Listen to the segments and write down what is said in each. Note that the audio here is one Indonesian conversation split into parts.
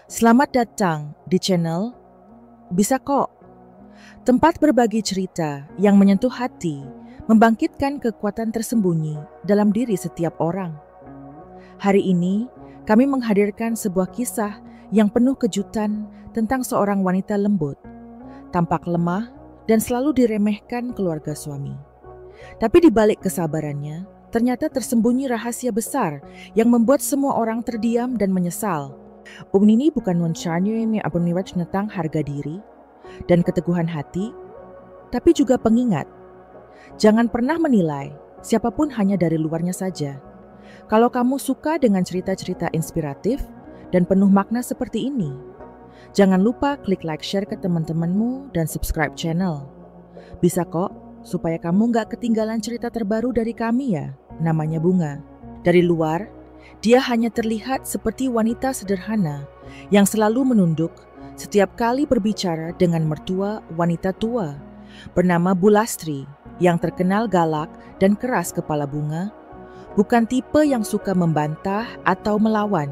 Selamat datang di channel Bisa Kok, tempat berbagi cerita yang menyentuh hati, membangkitkan kekuatan tersembunyi dalam diri setiap orang. Hari ini, kami menghadirkan sebuah kisah yang penuh kejutan tentang seorang wanita lembut, tampak lemah dan selalu diremehkan keluarga suami. Tapi di balik kesabarannya, ternyata tersembunyi rahasia besar yang membuat semua orang terdiam dan menyesal. Ini bukan wancanya yang abuniwaj tentang harga diri dan keteguhan hati, tapi juga pengingat. Jangan pernah menilai siapapun hanya dari luarnya saja. Kalau kamu suka dengan cerita-cerita inspiratif dan penuh makna seperti ini, jangan lupa klik like, share ke teman-temanmu, dan subscribe channel. Bisa kok, supaya kamu gak ketinggalan cerita terbaru dari kami ya. Namanya Bunga. Dari luar, dia hanya terlihat seperti wanita sederhana yang selalu menunduk setiap kali berbicara dengan mertua wanita tua bernama Bulastri yang terkenal galak dan keras kepala. Bunga bukan tipe yang suka membantah atau melawan.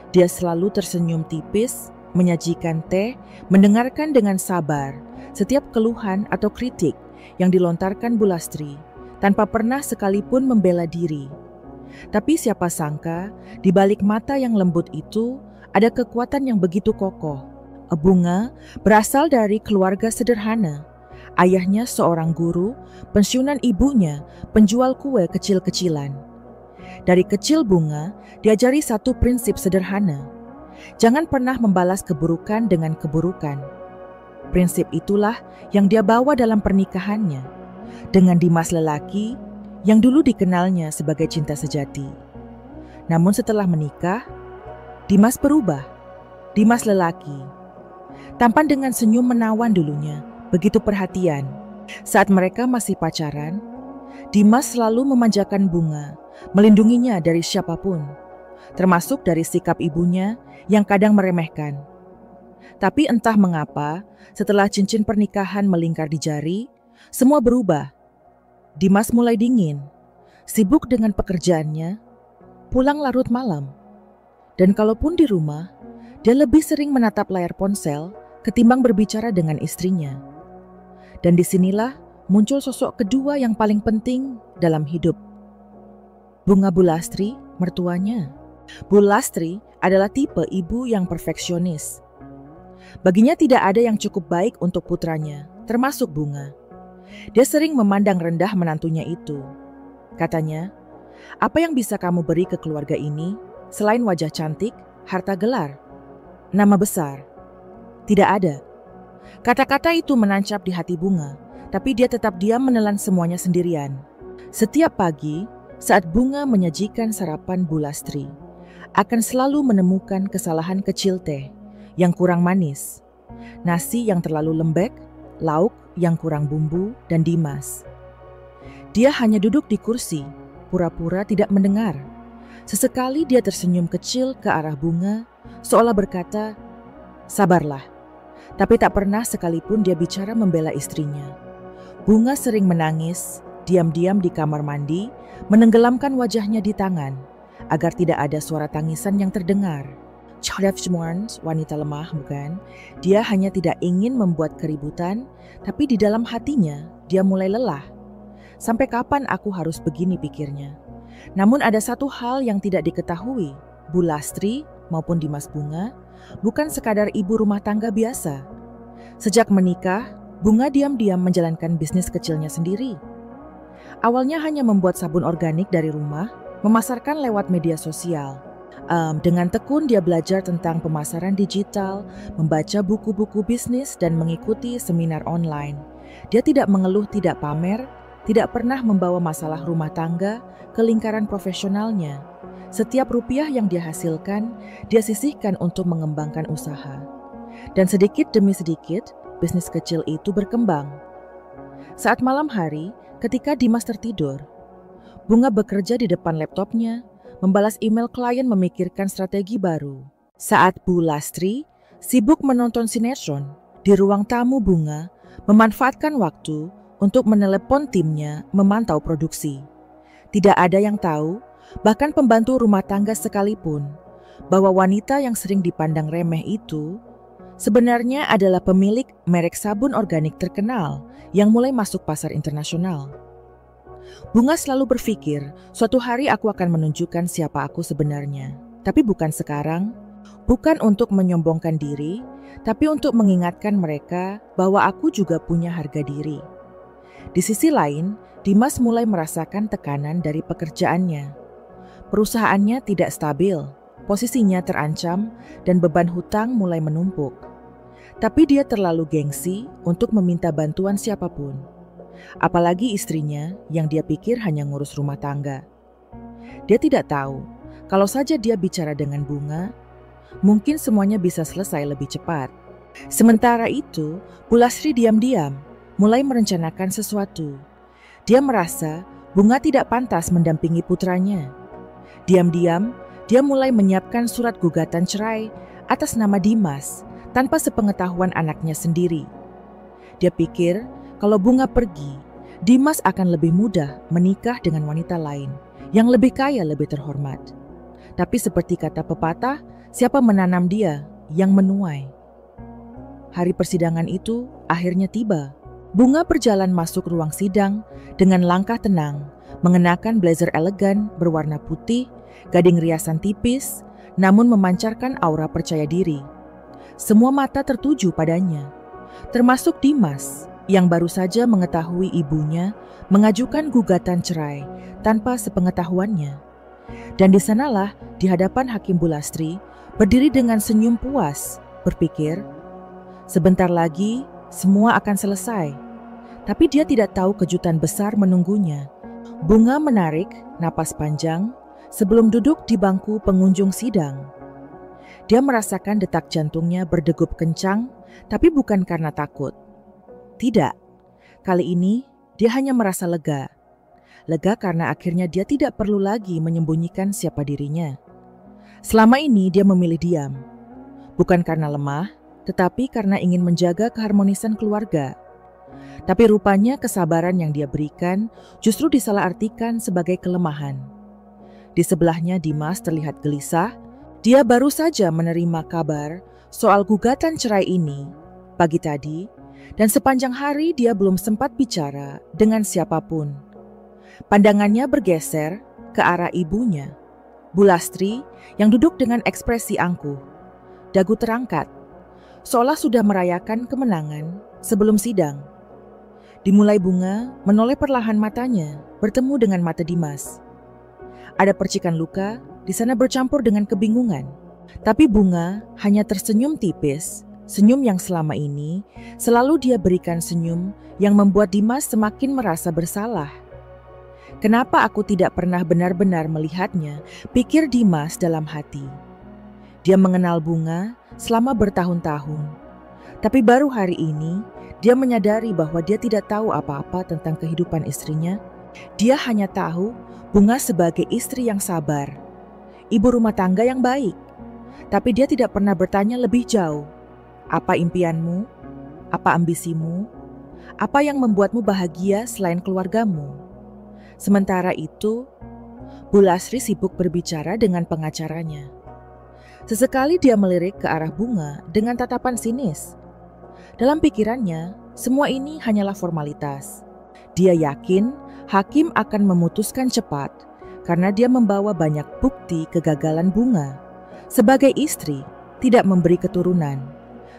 Dia selalu tersenyum tipis, menyajikan teh, mendengarkan dengan sabar setiap keluhan atau kritik yang dilontarkan Bulastri tanpa pernah sekalipun membela diri. Tapi siapa sangka, di balik mata yang lembut itu, ada kekuatan yang begitu kokoh. Bunga berasal dari keluarga sederhana. Ayahnya seorang guru, pensiunan ibunya penjual kue kecil-kecilan. Dari kecil Bunga diajari satu prinsip sederhana. Jangan pernah membalas keburukan dengan keburukan. Prinsip itulah yang dia bawa dalam pernikahannya dengan Dimas lelaki yang dulu dikenalnya sebagai cinta sejati. Namun setelah menikah, Dimas berubah. Dimas lelaki, tampan dengan senyum menawan dulunya, begitu perhatian. Saat mereka masih pacaran, Dimas selalu memanjakan Bunga, melindunginya dari siapapun, termasuk dari sikap ibunya yang kadang meremehkan. Tapi entah mengapa, setelah cincin pernikahan melingkar di jari, semua berubah. Dimas mulai dingin, sibuk dengan pekerjaannya, pulang larut malam. Dan kalaupun di rumah, dia lebih sering menatap layar ponsel ketimbang berbicara dengan istrinya. Dan disinilah muncul sosok kedua yang paling penting dalam hidup. Bunga Bulastri, mertuanya. Bulastri adalah tipe ibu yang perfeksionis. Baginya tidak ada yang cukup baik untuk putranya, termasuk Bunga. Dia sering memandang rendah menantunya itu. Katanya, apa yang bisa kamu beri ke keluarga ini selain wajah cantik, harta gelar, nama besar? Tidak ada. Kata-kata itu menancap di hati Bunga, tapi dia tetap diam menelan semuanya sendirian. Setiap pagi, saat Bunga menyajikan sarapan Bulastri, akan selalu menemukan kesalahan kecil teh yang kurang manis, nasi yang terlalu lembek, lauk yang kurang bumbu, dan Dimas. Dia hanya duduk di kursi, pura-pura tidak mendengar. Sesekali dia tersenyum kecil ke arah Bunga, seolah berkata, "Sabarlah." Tapi tak pernah sekalipun dia bicara membela istrinya. Bunga sering menangis, diam-diam di kamar mandi, menenggelamkan wajahnya di tangan, agar tidak ada suara tangisan yang terdengar. Wanita lemah, bukan? Dia hanya tidak ingin membuat keributan, tapi di dalam hatinya dia mulai lelah. Sampai kapan aku harus begini, pikirnya. Namun ada satu hal yang tidak diketahui. Bulastri maupun Dimas Bunga bukan sekadar ibu rumah tangga biasa. Sejak menikah, Bunga diam-diam menjalankan bisnis kecilnya sendiri. Awalnya hanya membuat sabun organik dari rumah, memasarkan lewat media sosial. Dengan tekun dia belajar tentang pemasaran digital, membaca buku-buku bisnis, dan mengikuti seminar online. Dia tidak mengeluh, tidak pamer, tidak pernah membawa masalah rumah tangga ke lingkaran profesionalnya. Setiap rupiah yang dia hasilkan, dia sisihkan untuk mengembangkan usaha. Dan sedikit demi sedikit, bisnis kecil itu berkembang. Saat malam hari, ketika Dimas tertidur, Bunga bekerja di depan laptopnya, membalas email klien, memikirkan strategi baru. Saat Bulastri sibuk menonton sinetron, di ruang tamu Bunga memanfaatkan waktu untuk menelepon timnya memantau produksi. Tidak ada yang tahu, bahkan pembantu rumah tangga sekalipun, bahwa wanita yang sering dipandang remeh itu sebenarnya adalah pemilik merek sabun organik terkenal yang mulai masuk pasar internasional. Bunga selalu berpikir, suatu hari aku akan menunjukkan siapa aku sebenarnya. Tapi bukan sekarang, bukan untuk menyombongkan diri, tapi untuk mengingatkan mereka bahwa aku juga punya harga diri. Di sisi lain, Dimas mulai merasakan tekanan dari pekerjaannya. Perusahaannya tidak stabil, posisinya terancam, dan beban hutang mulai menumpuk. Tapi dia terlalu gengsi untuk meminta bantuan siapapun. Apalagi istrinya yang dia pikir hanya ngurus rumah tangga. Dia tidak tahu, kalau saja dia bicara dengan Bunga, mungkin semuanya bisa selesai lebih cepat. Sementara itu, Bu Lastri diam-diam mulai merencanakan sesuatu. Dia merasa Bunga tidak pantas mendampingi putranya. Diam-diam, dia mulai menyiapkan surat gugatan cerai atas nama Dimas tanpa sepengetahuan anaknya sendiri. Dia pikir kalau Bunga pergi, Dimas akan lebih mudah menikah dengan wanita lain yang lebih kaya, lebih terhormat. Tapi seperti kata pepatah, siapa menanam dia yang menuai. Hari persidangan itu akhirnya tiba. Bunga berjalan masuk ruang sidang dengan langkah tenang, mengenakan blazer elegan berwarna putih, gading riasan tipis, namun memancarkan aura percaya diri. Semua mata tertuju padanya, termasuk Dimas yang baru saja mengetahui ibunya mengajukan gugatan cerai tanpa sepengetahuannya. Dan di sanalah di hadapan Hakim Bu Lastri berdiri dengan senyum puas, berpikir, sebentar lagi semua akan selesai. Tapi dia tidak tahu kejutan besar menunggunya. Bunga menarik napas panjang sebelum duduk di bangku pengunjung sidang. Dia merasakan detak jantungnya berdegup kencang, tapi bukan karena takut. Tidak, kali ini dia hanya merasa lega. Lega karena akhirnya dia tidak perlu lagi menyembunyikan siapa dirinya. Selama ini dia memilih diam, bukan karena lemah, tetapi karena ingin menjaga keharmonisan keluarga. Tapi rupanya kesabaran yang dia berikan justru disalahartikan sebagai kelemahan. Di sebelahnya Dimas terlihat gelisah. Dia baru saja menerima kabar soal gugatan cerai ini pagi tadi, dan sepanjang hari dia belum sempat bicara dengan siapapun. Pandangannya bergeser ke arah ibunya, Bu Lastri, yang duduk dengan ekspresi angkuh, dagu terangkat, seolah sudah merayakan kemenangan sebelum sidang. Dimulai Bunga menoleh perlahan matanya bertemu dengan mata Dimas. Ada percikan luka di sana bercampur dengan kebingungan. Tapi Bunga hanya tersenyum tipis, senyum yang selama ini selalu dia berikan senyum yang membuat Dimas semakin merasa bersalah. Kenapa aku tidak pernah benar-benar melihatnya, pikir Dimas dalam hati. Dia mengenal Bunga selama bertahun-tahun. Tapi baru hari ini, dia menyadari bahwa dia tidak tahu apa-apa tentang kehidupan istrinya. Dia hanya tahu Bunga sebagai istri yang sabar, ibu rumah tangga yang baik. Tapi dia tidak pernah bertanya lebih jauh. Apa impianmu? Apa ambisimu? Apa yang membuatmu bahagia selain keluargamu? Sementara itu, Bu Lastri sibuk berbicara dengan pengacaranya. Sesekali dia melirik ke arah Bunga dengan tatapan sinis. Dalam pikirannya, semua ini hanyalah formalitas. Dia yakin hakim akan memutuskan cepat karena dia membawa banyak bukti kegagalan Bunga. Sebagai istri, tidak memberi keturunan,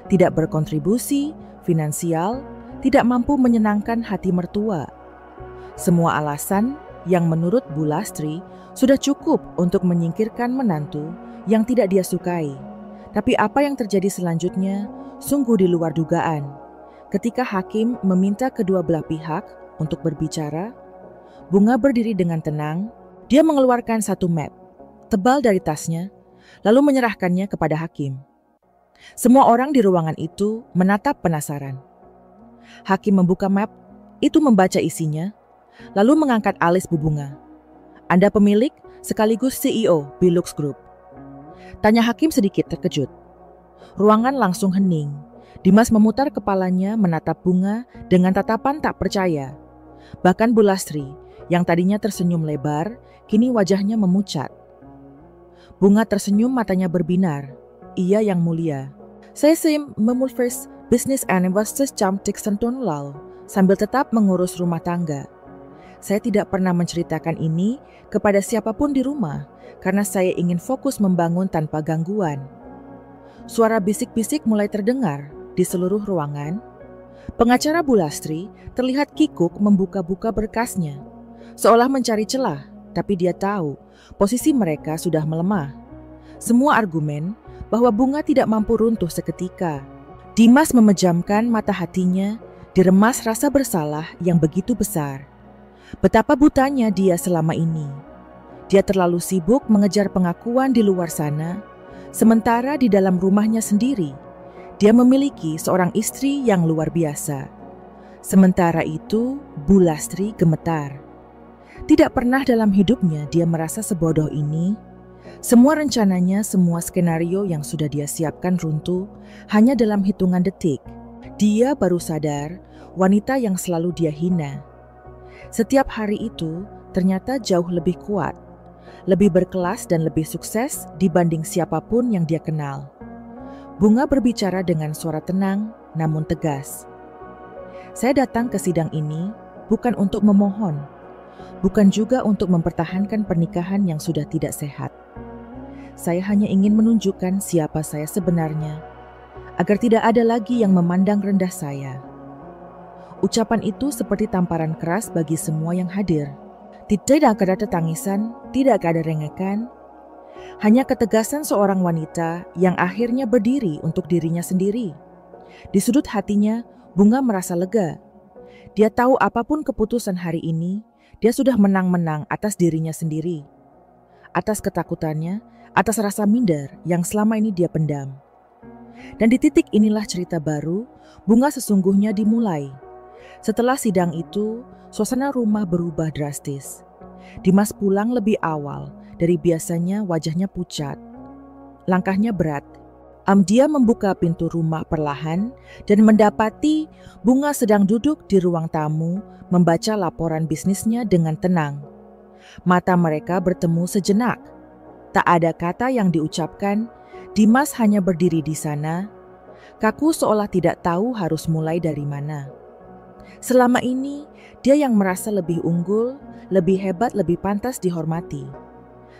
tidak berkontribusi finansial, tidak mampu menyenangkan hati mertua. Semua alasan yang menurut Bu Lastri sudah cukup untuk menyingkirkan menantu yang tidak dia sukai. Tapi apa yang terjadi selanjutnya sungguh di luar dugaan. Ketika hakim meminta kedua belah pihak untuk berbicara, Bunga berdiri dengan tenang. Dia mengeluarkan satu map tebal dari tasnya, lalu menyerahkannya kepada hakim. Semua orang di ruangan itu menatap penasaran. Hakim membuka map itu, membaca isinya, lalu mengangkat alis Bu Bunga. Anda pemilik sekaligus CEO Bilux Group? Tanya hakim sedikit terkejut. Ruangan langsung hening. Dimas memutar kepalanya menatap Bunga dengan tatapan tak percaya. Bahkan Bu Lastri yang tadinya tersenyum lebar, kini wajahnya memucat. Bunga tersenyum, matanya berbinar. Iya yang mulia. Saya memulfers business and investors cantik sentun lalu sambil tetap mengurus rumah tangga. Saya tidak pernah menceritakan ini kepada siapapun di rumah karena saya ingin fokus membangun tanpa gangguan. Suara bisik-bisik mulai terdengar di seluruh ruangan. Pengacara Bu Lastri terlihat kikuk membuka-buka berkasnya, seolah mencari celah, tapi dia tahu posisi mereka sudah melemah. Semua argumen bahwa Bunga tidak mampu runtuh seketika. Dimas memejamkan mata, hatinya diremas rasa bersalah yang begitu besar. Betapa butanya dia selama ini. Dia terlalu sibuk mengejar pengakuan di luar sana, sementara di dalam rumahnya sendiri, dia memiliki seorang istri yang luar biasa. Sementara itu, Bu Lastri gemetar. Tidak pernah dalam hidupnya dia merasa sebodoh ini. Semua rencananya, semua skenario yang sudah dia siapkan runtuh hanya dalam hitungan detik. Dia baru sadar wanita yang selalu dia hina. Setiap hari itu ternyata jauh lebih kuat, lebih berkelas dan lebih sukses dibanding siapapun yang dia kenal. Bunga berbicara dengan suara tenang namun tegas. Saya datang ke sidang ini bukan untuk memohon, bukan juga untuk mempertahankan pernikahan yang sudah tidak sehat. Saya hanya ingin menunjukkan siapa saya sebenarnya, agar tidak ada lagi yang memandang rendah saya. Ucapan itu seperti tamparan keras bagi semua yang hadir. Tidak ada tangisan, tidak ada rengekan, hanya ketegasan seorang wanita yang akhirnya berdiri untuk dirinya sendiri. Di sudut hatinya, Bunga merasa lega. Dia tahu apapun keputusan hari ini, dia sudah menang-menang atas dirinya sendiri. Atas ketakutannya, atas rasa minder yang selama ini dia pendam. Dan di titik inilah cerita baru Bunga sesungguhnya dimulai. Setelah sidang itu, suasana rumah berubah drastis. Dimas pulang lebih awal dari biasanya, wajahnya pucat. Langkahnya berat. Dia membuka pintu rumah perlahan dan mendapati Bunga sedang duduk di ruang tamu membaca laporan bisnisnya dengan tenang. Mata mereka bertemu sejenak. Tak ada kata yang diucapkan, Dimas hanya berdiri di sana, kaku seolah tidak tahu harus mulai dari mana. Selama ini, dia yang merasa lebih unggul, lebih hebat, lebih pantas dihormati.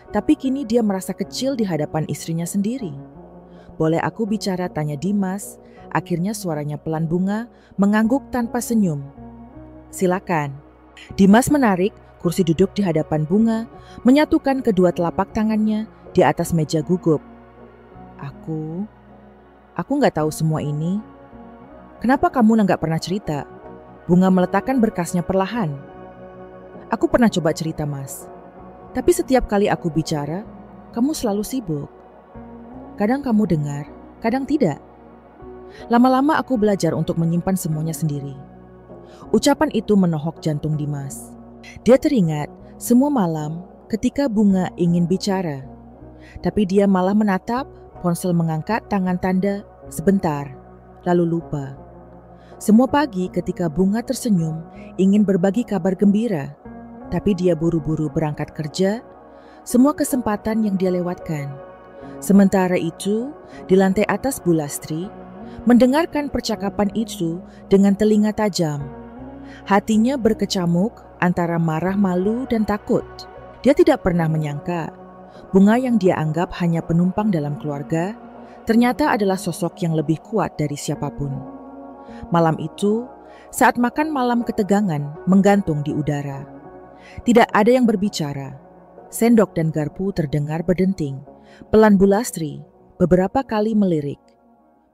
Tapi kini dia merasa kecil di hadapan istrinya sendiri. Boleh aku bicara, tanya Dimas. Akhirnya suaranya pelan. Bunga mengangguk tanpa senyum. Silakan. Dimas menarik kursi duduk di hadapan Bunga, menyatukan kedua telapak tangannya di atas meja gugup. Aku nggak tahu semua ini. Kenapa kamu nggak pernah cerita? Bunga meletakkan berkasnya perlahan. Aku pernah coba cerita, Mas. Tapi setiap kali aku bicara, kamu selalu sibuk. Kadang kamu dengar, kadang tidak. Lama-lama aku belajar untuk menyimpan semuanya sendiri. Ucapan itu menohok jantung Dimas. Dia teringat semua malam ketika Bunga ingin bicara. Tapi dia malah menatap, ponsel mengangkat tangan tanda sebentar, lalu lupa. Semua pagi ketika Bunga tersenyum ingin berbagi kabar gembira, tapi dia buru-buru berangkat kerja, semua kesempatan yang dia lewatkan. Sementara itu, di lantai atas Bu Lastri, mendengarkan percakapan itu dengan telinga tajam. Hatinya berkecamuk antara marah, malu, dan takut. Dia tidak pernah menyangka Bunga yang dia anggap hanya penumpang dalam keluarga, ternyata adalah sosok yang lebih kuat dari siapapun. Malam itu, saat makan malam, ketegangan menggantung di udara. Tidak ada yang berbicara. Sendok dan garpu terdengar berdenting. Pelan Bu Lastri beberapa kali melirik.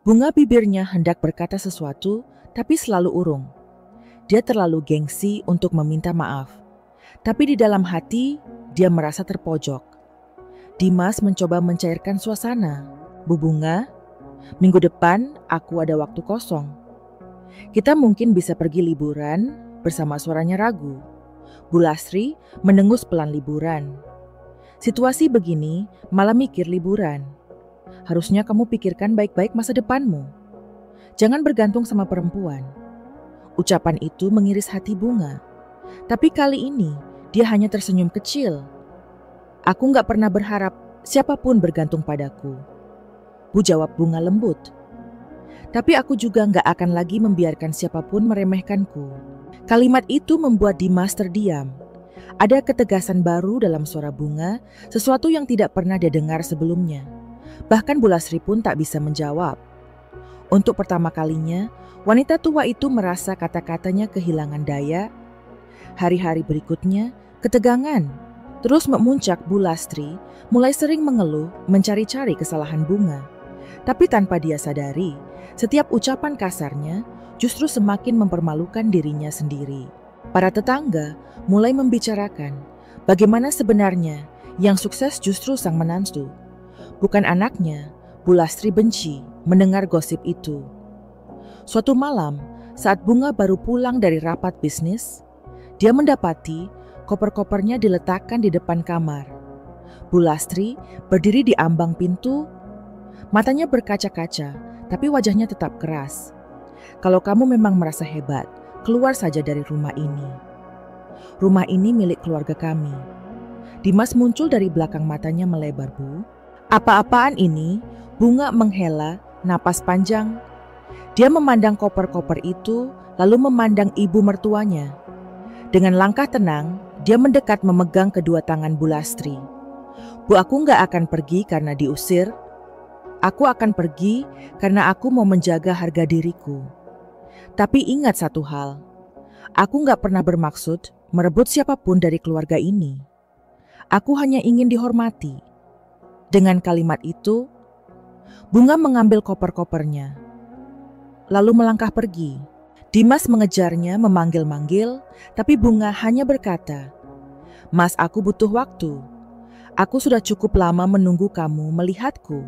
Bunga bibirnya hendak berkata sesuatu, tapi selalu urung. Dia terlalu gengsi untuk meminta maaf. Tapi di dalam hati, dia merasa terpojok. Dimas mencoba mencairkan suasana. Bu Bunga, minggu depan aku ada waktu kosong. Kita mungkin bisa pergi liburan, bersama suaranya ragu. Bu Lastri mendengus pelan. Liburan. Situasi begini malah mikir liburan. Harusnya kamu pikirkan baik-baik masa depanmu. Jangan bergantung sama perempuan. Ucapan itu mengiris hati Bunga. Tapi kali ini dia hanya tersenyum kecil. Aku gak pernah berharap Siapapun bergantung padaku. Bu, jawab Bunga lembut. Tapi aku juga nggak akan lagi membiarkan siapapun meremehkanku. Kalimat itu membuat Dimas terdiam. Ada ketegasan baru dalam suara Bunga, sesuatu yang tidak pernah dia dengar sebelumnya. Bahkan Bu Lastri pun tak bisa menjawab. Untuk pertama kalinya, wanita tua itu merasa kata-katanya kehilangan daya. Hari-hari berikutnya, ketegangan terus memuncak. Bu Lastri mulai sering mengeluh, mencari-cari kesalahan Bunga. Tapi tanpa dia sadari, setiap ucapan kasarnya justru semakin mempermalukan dirinya sendiri. Para tetangga mulai membicarakan bagaimana sebenarnya yang sukses justru sang menantu, bukan anaknya. Bu Lastri benci mendengar gosip itu. Suatu malam, saat Bunga baru pulang dari rapat bisnis, dia mendapati koper-kopernya diletakkan di depan kamar. Bu Lastri berdiri di ambang pintu, matanya berkaca-kaca, tapi wajahnya tetap keras. Kalau kamu memang merasa hebat, keluar saja dari rumah ini. Rumah ini milik keluarga kami. Dimas muncul dari belakang, matanya melebar. Bu, apa-apaan ini? Bunga menghela napas panjang. Dia memandang koper-koper itu, lalu memandang ibu mertuanya. Dengan langkah tenang, dia mendekat memegang kedua tangan Bu Lastri. Bu, aku nggak akan pergi karena diusir. Aku akan pergi karena aku mau menjaga harga diriku. Tapi ingat satu hal, aku nggak pernah bermaksud merebut siapapun dari keluarga ini. Aku hanya ingin dihormati. Dengan kalimat itu, Bunga mengambil koper-kopernya, lalu melangkah pergi. Dimas mengejarnya, memanggil-manggil, tapi Bunga hanya berkata, "Mas, aku butuh waktu. Aku sudah cukup lama menunggu kamu melihatku."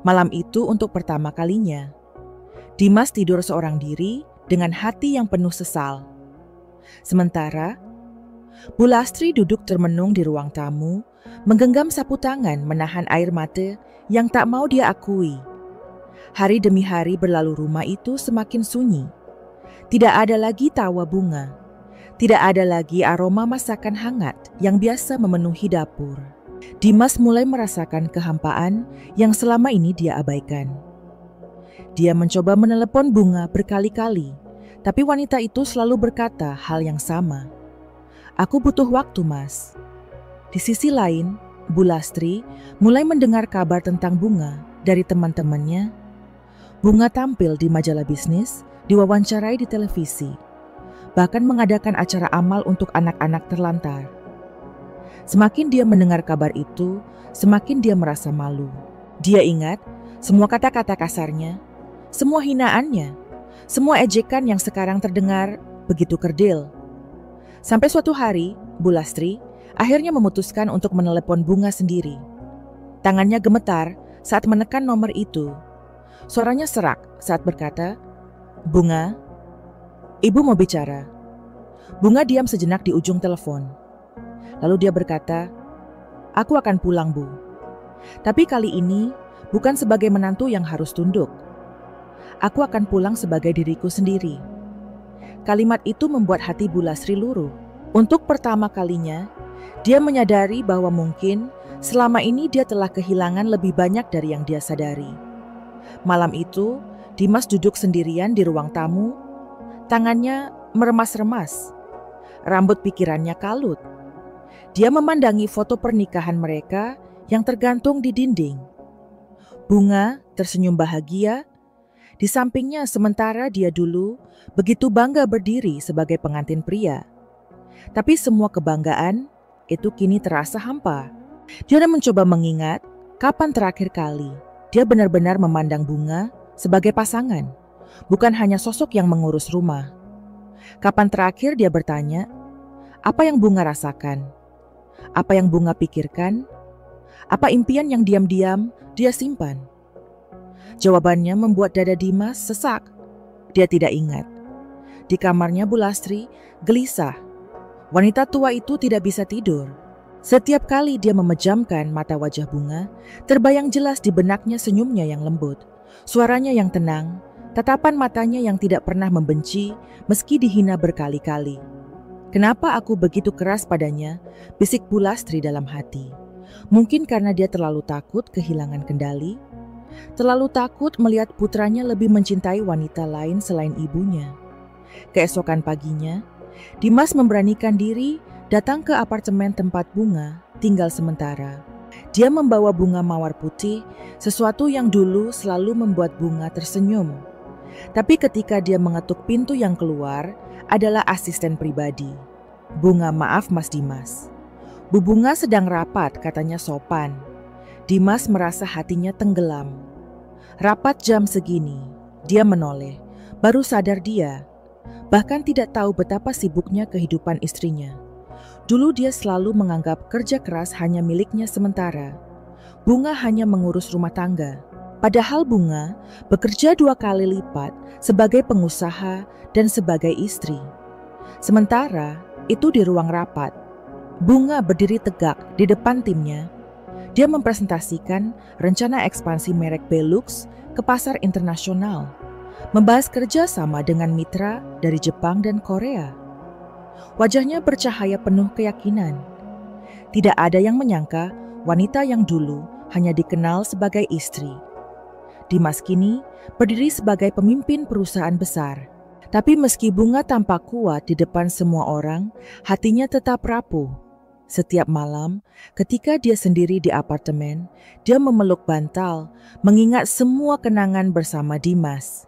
Malam itu untuk pertama kalinya, Dimas tidur seorang diri dengan hati yang penuh sesal. Sementara Bu Lastri duduk termenung di ruang tamu, menggenggam sapu tangan, menahan air mata yang tak mau dia akui. Hari demi hari berlalu, rumah itu semakin sunyi. Tidak ada lagi tawa Bunga. Tidak ada lagi aroma masakan hangat yang biasa memenuhi dapur. Dimas mulai merasakan kehampaan yang selama ini dia abaikan. Dia mencoba menelepon Bunga berkali-kali, tapi wanita itu selalu berkata hal yang sama. "Aku butuh waktu, Mas." Di sisi lain, Bu Lastri mulai mendengar kabar tentang Bunga dari teman-temannya. Bunga tampil di majalah bisnis, diwawancarai di televisi, bahkan mengadakan acara amal untuk anak-anak terlantar. Semakin dia mendengar kabar itu, semakin dia merasa malu. Dia ingat semua kata-kata kasarnya, semua hinaannya, semua ejekan yang sekarang terdengar begitu kerdil. Sampai suatu hari, Bu Lastri akhirnya memutuskan untuk menelepon Bunga sendiri. Tangannya gemetar saat menekan nomor itu. Suaranya serak saat berkata, "Bunga, Ibu mau bicara." Bunga diam sejenak di ujung telepon. Lalu dia berkata, "Aku akan pulang, Bu. Tapi kali ini bukan sebagai menantu yang harus tunduk. Aku akan pulang sebagai diriku sendiri." Kalimat itu membuat hati Bu Lastri luruh. Untuk pertama kalinya, dia menyadari bahwa mungkin selama ini dia telah kehilangan lebih banyak dari yang dia sadari. Malam itu, Dimas duduk sendirian di ruang tamu. Tangannya meremas-remas. Rambut pikirannya kalut. Dia memandangi foto pernikahan mereka yang tergantung di dinding. Bunga tersenyum bahagia. Di sampingnya, sementara dia dulu begitu bangga berdiri sebagai pengantin pria. Tapi semua kebanggaan itu kini terasa hampa. Dia mencoba mengingat kapan terakhir kali dia benar-benar memandang Bunga sebagai pasangan, bukan hanya sosok yang mengurus rumah. Kapan terakhir dia bertanya, apa yang Bunga rasakan? Apa yang Bunga pikirkan? Apa impian yang diam-diam dia simpan? Jawabannya membuat dada Dimas sesak. Dia tidak ingat. Di kamarnya Bu Lastri gelisah. Wanita tua itu tidak bisa tidur. Setiap kali dia memejamkan mata wajah Bunga, terbayang jelas di benaknya senyumnya yang lembut, suaranya yang tenang, tatapan matanya yang tidak pernah membenci meski dihina berkali-kali. "Kenapa aku begitu keras padanya?" bisik Bu Lastri dalam hati. Mungkin karena dia terlalu takut kehilangan kendali, terlalu takut melihat putranya lebih mencintai wanita lain selain ibunya. Keesokan paginya, Dimas memberanikan diri datang ke apartemen tempat Bunga tinggal sementara. Dia membawa bunga mawar putih, sesuatu yang dulu selalu membuat Bunga tersenyum. Tapi ketika dia mengetuk pintu yang keluar, adalah asisten pribadi. "Bunga, maaf Mas Dimas. Bu Bunga sedang rapat," katanya sopan. Dimas merasa hatinya tenggelam. Rapat jam segini, dia menoleh. Baru sadar dia, bahkan tidak tahu betapa sibuknya kehidupan istrinya. Dulu dia selalu menganggap kerja keras hanya miliknya sementara. Bunga hanya mengurus rumah tangga. Padahal Bunga bekerja 2 kali lipat sebagai pengusaha dan sebagai istri. Sementara itu di ruang rapat, Bunga berdiri tegak di depan timnya. Dia mempresentasikan rencana ekspansi merek Belux ke pasar internasional, membahas kerja sama dengan mitra dari Jepang dan Korea. Wajahnya bercahaya penuh keyakinan. Tidak ada yang menyangka wanita yang dulu hanya dikenal sebagai istri. Dimas kini berdiri sebagai pemimpin perusahaan besar. Tapi meski Bunga tampak kuat di depan semua orang, hatinya tetap rapuh. Setiap malam, ketika dia sendiri di apartemen, dia memeluk bantal, mengingat semua kenangan bersama Dimas.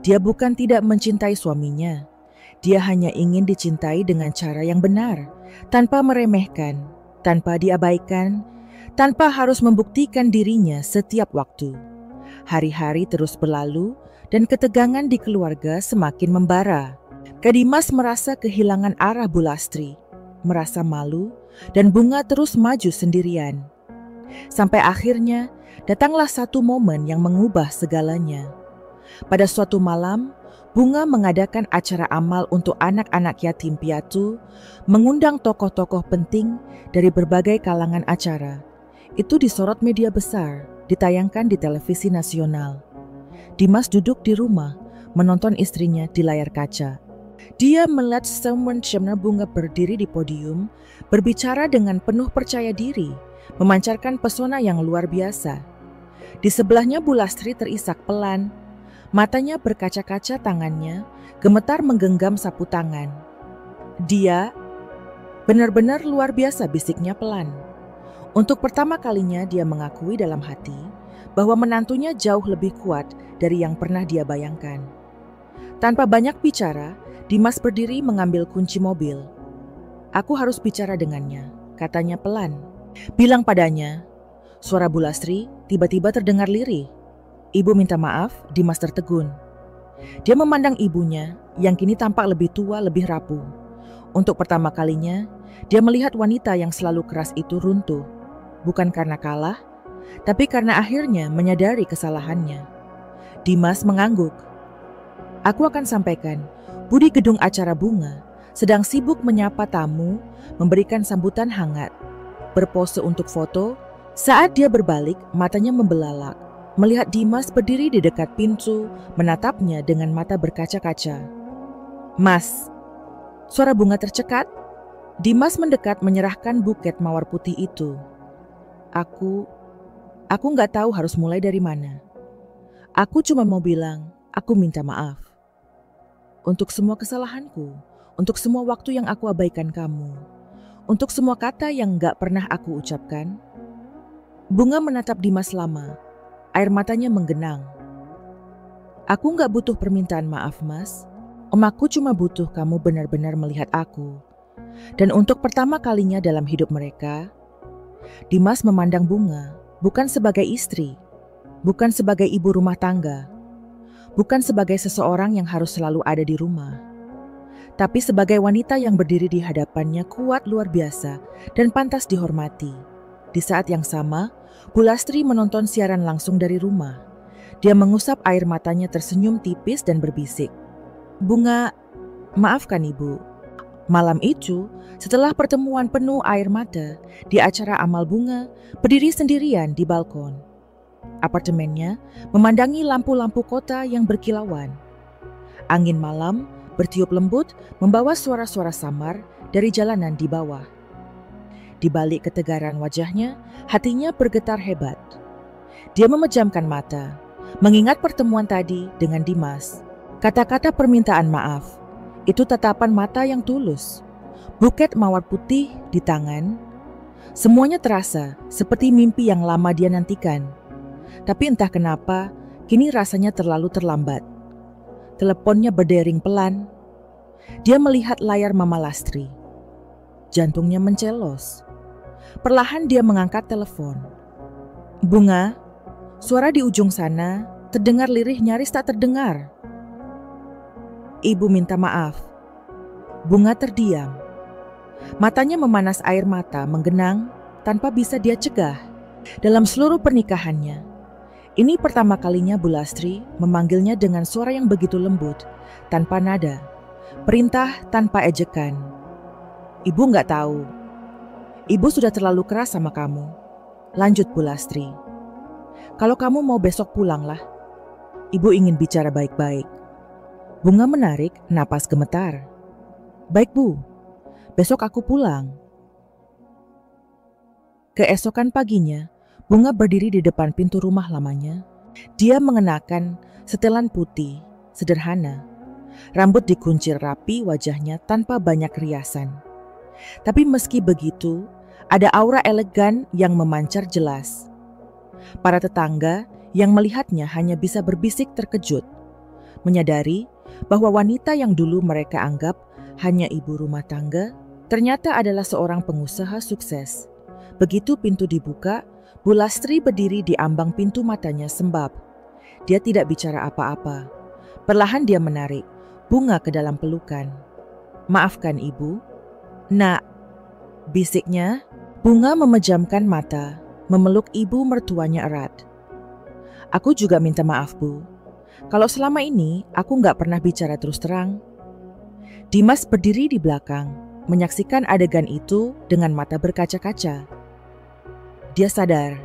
Dia bukan tidak mencintai suaminya. Dia hanya ingin dicintai dengan cara yang benar, tanpa meremehkan, tanpa diabaikan, tanpa harus membuktikan dirinya setiap waktu. Hari-hari terus berlalu dan ketegangan di keluarga semakin membara. Dimas merasa kehilangan arah Bu Lastri, merasa malu, dan Bunga terus maju sendirian. Sampai akhirnya datanglah satu momen yang mengubah segalanya. Pada suatu malam, Bunga mengadakan acara amal untuk anak-anak yatim piatu, mengundang tokoh-tokoh penting dari berbagai kalangan acara. Itu disorot media besar, ditayangkan di televisi nasional. Dimas duduk di rumah, menonton istrinya di layar kaca. Dia melihat Semana Bunga berdiri di podium, berbicara dengan penuh percaya diri, memancarkan pesona yang luar biasa. Di sebelahnya Bu Lastri terisak pelan, matanya berkaca-kaca, tangannya gemetar menggenggam sapu tangan. "Dia benar-benar luar biasa," bisiknya pelan. Untuk pertama kalinya dia mengakui dalam hati bahwa menantunya jauh lebih kuat dari yang pernah dia bayangkan. Tanpa banyak bicara, Dimas berdiri mengambil kunci mobil. "Aku harus bicara dengannya," katanya pelan. "Bilang padanya." Suara Bu Lastri tiba-tiba terdengar lirih. "Ibu minta maaf," Dimas tertegun. Dia memandang ibunya yang kini tampak lebih tua, lebih rapuh. Untuk pertama kalinya, dia melihat wanita yang selalu keras itu runtuh. Bukan karena kalah, tapi karena akhirnya menyadari kesalahannya. Dimas mengangguk. "Aku akan sampaikan, Bu di gedung acara Bunga sedang sibuk menyapa tamu, memberikan sambutan hangat, berpose untuk foto." Saat dia berbalik, matanya membelalak, melihat Dimas berdiri di dekat pintu, menatapnya dengan mata berkaca-kaca. "Mas." Suara Bunga tercekat. Dimas mendekat menyerahkan buket mawar putih itu. Aku nggak tahu harus mulai dari mana. Aku cuma mau bilang, aku minta maaf. Untuk semua kesalahanku, untuk semua waktu yang aku abaikan kamu, untuk semua kata yang nggak pernah aku ucapkan." Bunga menatap Dimas lama, air matanya menggenang. "Aku nggak butuh permintaan maaf, Mas. Om, aku cuma butuh kamu benar-benar melihat aku." Dan untuk pertama kalinya dalam hidup mereka, Dimas memandang Bunga bukan sebagai istri, bukan sebagai ibu rumah tangga, bukan sebagai seseorang yang harus selalu ada di rumah, tapi sebagai wanita yang berdiri di hadapannya kuat luar biasa dan pantas dihormati. Di saat yang sama, Bu Lastri menonton siaran langsung dari rumah. Dia mengusap air matanya, tersenyum tipis dan berbisik, "Bunga, maafkan Ibu." Malam itu, setelah pertemuan penuh air mata di acara amal, Bunga berdiri sendirian di balkon. Apartemennya memandangi lampu-lampu kota yang berkilauan. Angin malam bertiup lembut membawa suara-suara samar dari jalanan di bawah. Di balik ketegaran wajahnya, hatinya bergetar hebat. Dia memejamkan mata, mengingat pertemuan tadi dengan Dimas. Kata-kata permintaan maaf, itu tatapan mata yang tulus. Buket mawar putih di tangan. Semuanya terasa seperti mimpi yang lama dia nantikan. Tapi entah kenapa, kini rasanya terlalu terlambat. Teleponnya berdering pelan. Dia melihat layar Mama Lastri. Jantungnya mencelos. Perlahan dia mengangkat telepon. "Bunga," suara di ujung sana terdengar lirih nyaris tak terdengar. "Ibu minta maaf." Bunga terdiam. Matanya memanas air mata menggenang tanpa bisa dia cegah. Dalam seluruh pernikahannya, ini pertama kalinya Bu Lastri memanggilnya dengan suara yang begitu lembut, tanpa nada, perintah tanpa ejekan. "Ibu nggak tahu. Ibu sudah terlalu keras sama kamu." Lanjut Bu Lastri. "Kalau kamu mau besok pulanglah. Ibu ingin bicara baik-baik." Bunga menarik napas gemetar. "Baik Bu, besok aku pulang." Keesokan paginya, Bunga berdiri di depan pintu rumah lamanya. Dia mengenakan setelan putih, sederhana. Rambut dikuncir rapi wajahnya tanpa banyak riasan. Tapi meski begitu, ada aura elegan yang memancar jelas. Para tetangga yang melihatnya hanya bisa berbisik terkejut, menyadari bahwa wanita yang dulu mereka anggap hanya ibu rumah tangga, ternyata adalah seorang pengusaha sukses. Begitu pintu dibuka, Bu Lastri berdiri di ambang pintu, matanya sembab. Dia tidak bicara apa-apa. Perlahan dia menarik Bunga ke dalam pelukan. "Maafkan Ibu." "Nak," bisiknya. Bunga memejamkan mata, memeluk ibu mertuanya erat. "Aku juga minta maaf Bu. Kalau selama ini aku nggak pernah bicara terus terang." Dimas berdiri di belakang, menyaksikan adegan itu dengan mata berkaca-kaca. Dia sadar,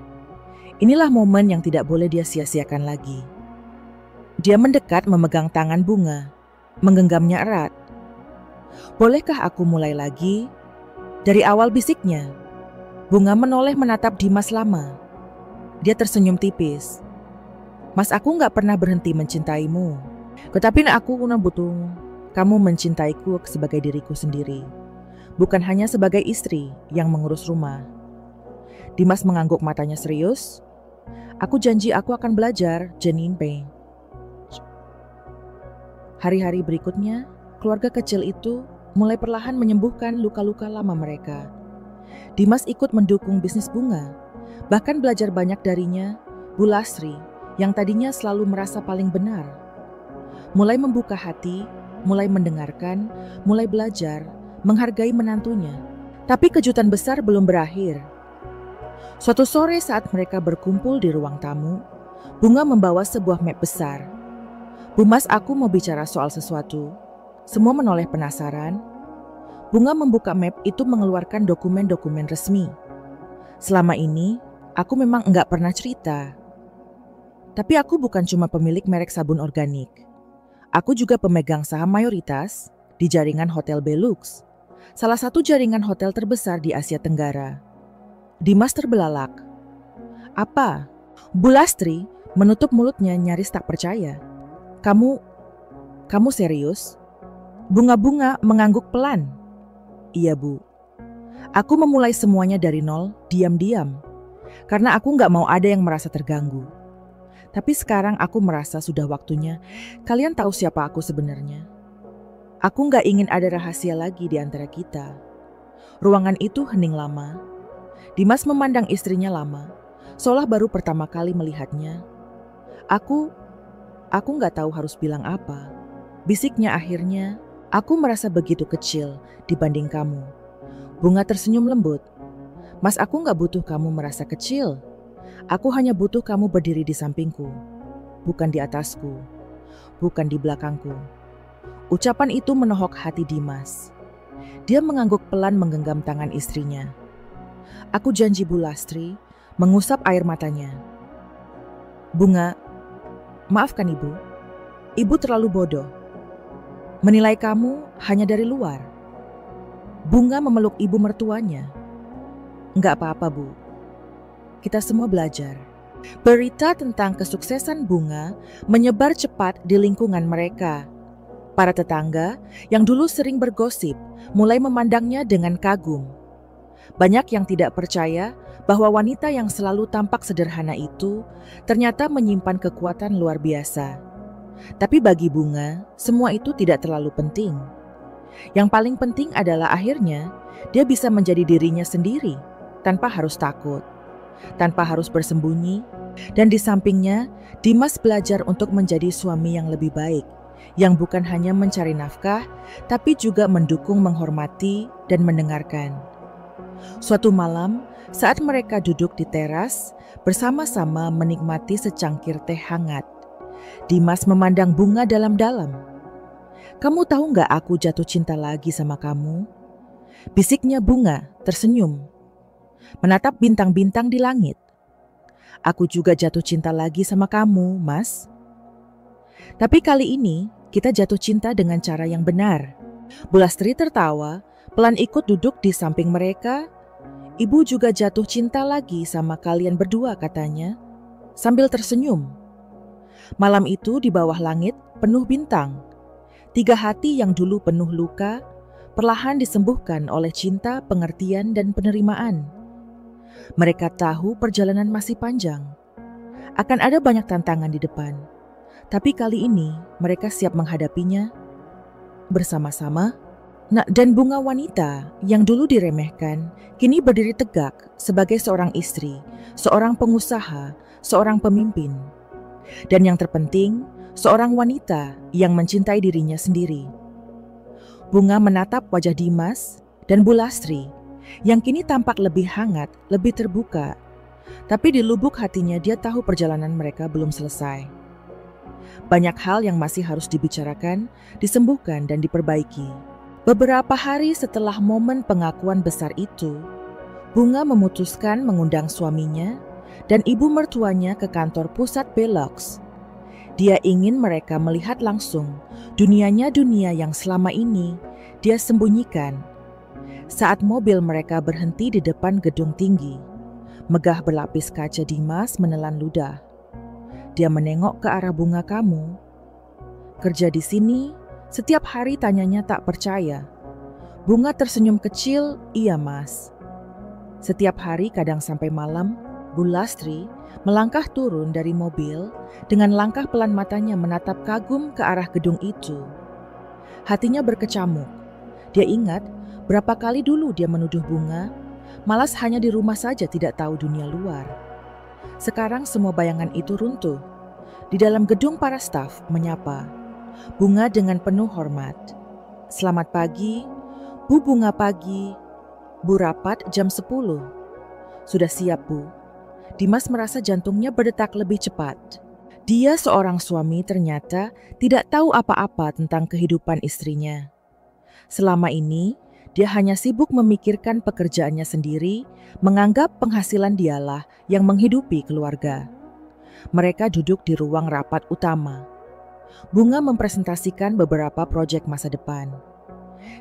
inilah momen yang tidak boleh dia sia-siakan lagi. Dia mendekat memegang tangan Bunga, menggenggamnya erat. "Bolehkah aku mulai lagi?" Dari awal bisiknya. Bunga menoleh menatap Dimas lama. Dia tersenyum tipis. "Mas, aku gak pernah berhenti mencintaimu. Tetapi aku butuh kamu mencintaiku sebagai diriku sendiri. Bukan hanya sebagai istri yang mengurus rumah." Dimas mengangguk, matanya serius. "Aku janji aku akan belajar, Janine Pei." Hari-hari berikutnya, keluarga kecil itu mulai perlahan menyembuhkan luka-luka lama mereka. Dimas ikut mendukung bisnis Bunga, bahkan belajar banyak darinya, Bu Lastri, yang tadinya selalu merasa paling benar. Mulai membuka hati, mulai mendengarkan, mulai belajar, menghargai menantunya. Tapi kejutan besar belum berakhir. Suatu sore saat mereka berkumpul di ruang tamu, Bunga membawa sebuah map besar. "Bu Mas, aku mau bicara soal sesuatu." Semua menoleh penasaran. Bunga membuka map itu, mengeluarkan dokumen-dokumen resmi. "Selama ini, aku memang enggak pernah cerita. Tapi aku bukan cuma pemilik merek sabun organik. Aku juga pemegang saham mayoritas di jaringan Hotel Belux, salah satu jaringan hotel terbesar di Asia Tenggara." Dimas terbelalak. "Apa?" Bu Lastri menutup mulutnya nyaris tak percaya. Kamu serius?" Bunga mengangguk pelan. "Iya Bu. Aku memulai semuanya dari nol, diam-diam. Karena aku gak mau ada yang merasa terganggu. Tapi sekarang aku merasa sudah waktunya kalian tahu siapa aku sebenarnya. Aku gak ingin ada rahasia lagi di antara kita." Ruangan itu hening lama. Dimas memandang istrinya lama, seolah baru pertama kali melihatnya. Aku gak tahu harus bilang apa." Bisiknya akhirnya. "Aku merasa begitu kecil dibanding kamu." Bunga tersenyum lembut. "Mas, aku gak butuh kamu merasa kecil. Aku hanya butuh kamu berdiri di sampingku, bukan di atasku, bukan di belakangku." Ucapan itu menohok hati Dimas. Dia mengangguk pelan, menggenggam tangan istrinya. "Aku janji Bu Lastri," mengusap air matanya. "Bunga, maafkan Ibu. Ibu terlalu bodoh. Menilai kamu hanya dari luar." Bunga memeluk ibu mertuanya. Nggak apa-apa, Bu. Kita semua belajar. Berita tentang kesuksesan Bunga menyebar cepat di lingkungan mereka. Para tetangga yang dulu sering bergosip mulai memandangnya dengan kagum. Banyak yang tidak percaya bahwa wanita yang selalu tampak sederhana itu ternyata menyimpan kekuatan luar biasa. Tapi bagi Bunga, semua itu tidak terlalu penting. Yang paling penting adalah akhirnya dia bisa menjadi dirinya sendiri tanpa harus takut, tanpa harus bersembunyi. Dan di sampingnya, Dimas belajar untuk menjadi suami yang lebih baik, yang bukan hanya mencari nafkah, tapi juga mendukung, menghormati, dan mendengarkan. Suatu malam, saat mereka duduk di teras, bersama-sama menikmati secangkir teh hangat, Dimas memandang Bunga dalam-dalam. "Kamu tahu nggak aku jatuh cinta lagi sama kamu?" Bisiknya Bunga tersenyum, menatap bintang-bintang di langit. "Aku juga jatuh cinta lagi sama kamu, Mas. Tapi kali ini kita jatuh cinta dengan cara yang benar." Bulastri tertawa, pelan ikut duduk di samping mereka. "Ibu juga jatuh cinta lagi sama kalian berdua," katanya, sambil tersenyum. Malam itu di bawah langit penuh bintang. 3 hati yang dulu penuh luka, perlahan disembuhkan oleh cinta, pengertian, dan penerimaan. Mereka tahu perjalanan masih panjang. Akan ada banyak tantangan di depan. Tapi kali ini mereka siap menghadapinya bersama-sama. Dan Bunga wanita yang dulu diremehkan, kini berdiri tegak sebagai seorang istri, seorang pengusaha, seorang pemimpin. Dan yang terpenting, seorang wanita yang mencintai dirinya sendiri. Bunga menatap wajah Dimas dan Bulastri yang kini tampak lebih hangat, lebih terbuka. Tapi di lubuk hatinya dia tahu perjalanan mereka belum selesai. Banyak hal yang masih harus dibicarakan, disembuhkan, dan diperbaiki. Beberapa hari setelah momen pengakuan besar itu, Bunga memutuskan mengundang suaminya dan ibu mertuanya ke kantor pusat Belox. Dia ingin mereka melihat langsung dunianya, dunia yang selama ini dia sembunyikan. Saat mobil mereka berhenti di depan gedung tinggi, megah berlapis kaca, Dimas menelan ludah. Dia menengok ke arah Bunga. "Kamu kerja di sini?" Setiap hari tanyanya tak percaya. Bunga tersenyum kecil, "Iya, Mas." Setiap hari, kadang sampai malam, Bulastri melangkah turun dari mobil dengan langkah pelan, matanya menatap kagum ke arah gedung itu. Hatinya berkecamuk. Dia ingat berapa kali dulu dia menuduh Bunga malas hanya di rumah saja, tidak tahu dunia luar. Sekarang semua bayangan itu runtuh. Di dalam gedung para staf menyapa Bunga dengan penuh hormat. "Selamat pagi, Bu Bunga." "Pagi, Bu. Rapat jam 10. "Sudah siap, Bu." Dimas merasa jantungnya berdetak lebih cepat. Dia seorang suami ternyata tidak tahu apa-apa tentang kehidupan istrinya. Selama ini, dia hanya sibuk memikirkan pekerjaannya sendiri, menganggap penghasilan dialah yang menghidupi keluarga. Mereka duduk di ruang rapat utama. Bunga mempresentasikan beberapa proyek masa depan.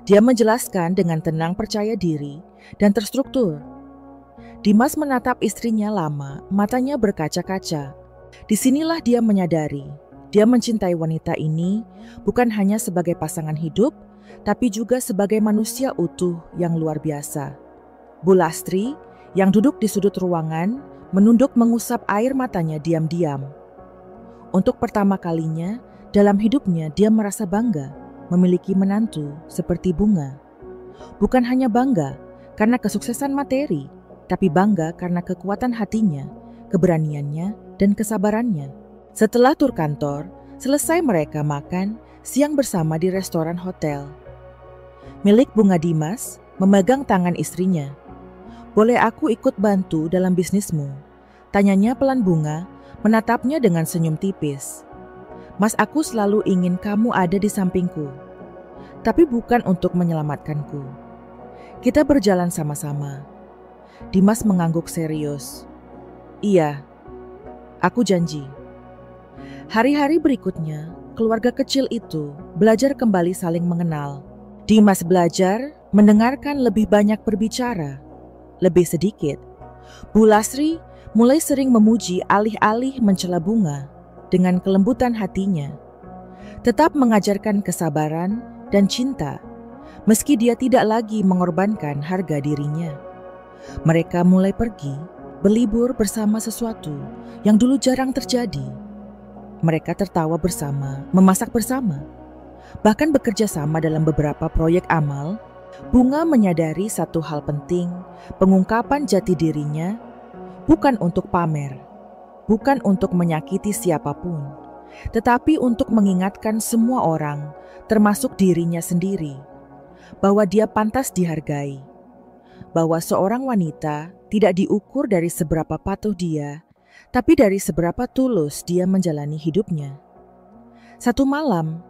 Dia menjelaskan dengan tenang, percaya diri, dan terstruktur. Dimas menatap istrinya lama, matanya berkaca-kaca. Disinilah dia menyadari, dia mencintai wanita ini bukan hanya sebagai pasangan hidup, tapi juga sebagai manusia utuh yang luar biasa. Bulastri yang duduk di sudut ruangan menunduk mengusap air matanya diam-diam. Untuk pertama kalinya dalam hidupnya dia merasa bangga memiliki menantu seperti Bunga. Bukan hanya bangga karena kesuksesan materi, tapi bangga karena kekuatan hatinya, keberaniannya, dan kesabarannya. Setelah tur kantor, selesai mereka makan siang bersama di restoran hotel. Milik Bunga, Dimas memegang tangan istrinya. "Boleh aku ikut bantu dalam bisnismu?" tanyanya pelan. Bunga menatapnya dengan senyum tipis. "Mas, aku selalu ingin kamu ada di sampingku, tapi bukan untuk menyelamatkanku. Kita berjalan sama-sama." Dimas mengangguk serius. "Iya, aku janji." Hari-hari berikutnya, keluarga kecil itu belajar kembali saling mengenal. Dimas belajar mendengarkan, lebih banyak berbicara. lebih sedikit. Bu Lasri mulai sering memuji alih-alih mencela Bunga dengan kelembutan hatinya. Tetap mengajarkan kesabaran dan cinta, meski dia tidak lagi mengorbankan harga dirinya. Mereka mulai pergi, berlibur bersama sesuatu yang dulu jarang terjadi. Mereka tertawa bersama, memasak bersama, bahkan bekerja sama dalam beberapa proyek amal. Bunga menyadari satu hal penting, pengungkapan jati dirinya bukan untuk pamer, bukan untuk menyakiti siapapun, tetapi untuk mengingatkan semua orang, termasuk dirinya sendiri, bahwa dia pantas dihargai, bahwa seorang wanita tidak diukur dari seberapa patuh dia, tapi dari seberapa tulus dia menjalani hidupnya. Satu malam,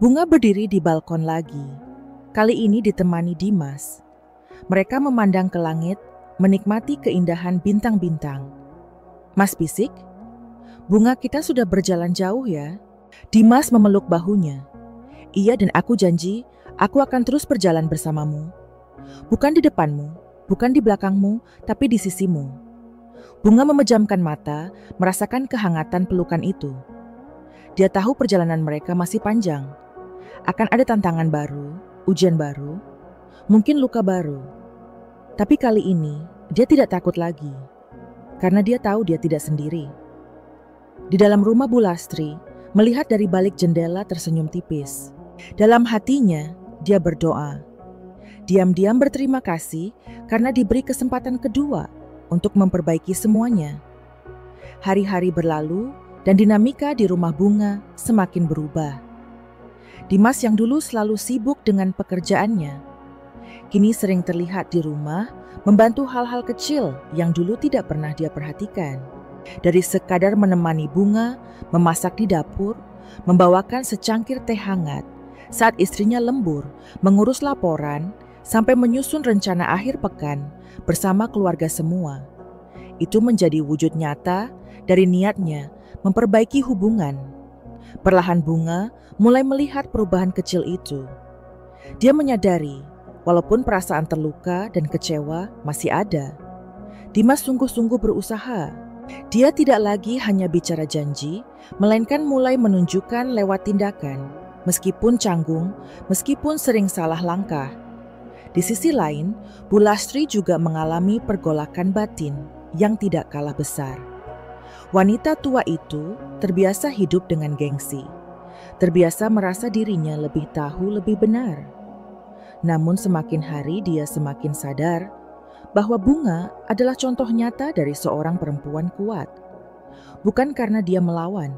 Bunga berdiri di balkon lagi. Kali ini ditemani Dimas. Mereka memandang ke langit, menikmati keindahan bintang-bintang. "Mas bisik, Bunga, kita sudah berjalan jauh ya." Dimas memeluk bahunya. "Iya, dan aku janji, aku akan terus berjalan bersamamu. Bukan di depanmu, bukan di belakangmu, tapi di sisimu." Bunga memejamkan mata, merasakan kehangatan pelukan itu. Dia tahu perjalanan mereka masih panjang. Akan ada tantangan baru, ujian baru, mungkin luka baru. Tapi kali ini dia tidak takut lagi, karena dia tahu dia tidak sendiri. Di dalam rumah Bu Lastri, melihat dari balik jendela tersenyum tipis. Dalam hatinya, dia berdoa. Diam-diam berterima kasih karena diberi kesempatan kedua untuk memperbaiki semuanya. Hari-hari berlalu dan dinamika di rumah Bunga semakin berubah. Dimas yang dulu selalu sibuk dengan pekerjaannya, kini sering terlihat di rumah membantu hal-hal kecil yang dulu tidak pernah dia perhatikan. Dari sekadar menemani Bunga, memasak di dapur, membawakan secangkir teh hangat saat istrinya lembur, mengurus laporan, sampai menyusun rencana akhir pekan bersama keluarga semua. Itu menjadi wujud nyata dari niatnya memperbaiki hubungan. Perlahan Bunga mulai melihat perubahan kecil itu. Dia menyadari, walaupun perasaan terluka dan kecewa masih ada, Dimas sungguh-sungguh berusaha. Dia tidak lagi hanya bicara janji, melainkan mulai menunjukkan lewat tindakan, meskipun canggung, meskipun sering salah langkah. Di sisi lain, Bu Lastri juga mengalami pergolakan batin yang tidak kalah besar. Wanita tua itu terbiasa hidup dengan gengsi, terbiasa merasa dirinya lebih tahu lebih benar. Namun semakin hari dia semakin sadar bahwa Bunga adalah contoh nyata dari seorang perempuan kuat. Bukan karena dia melawan,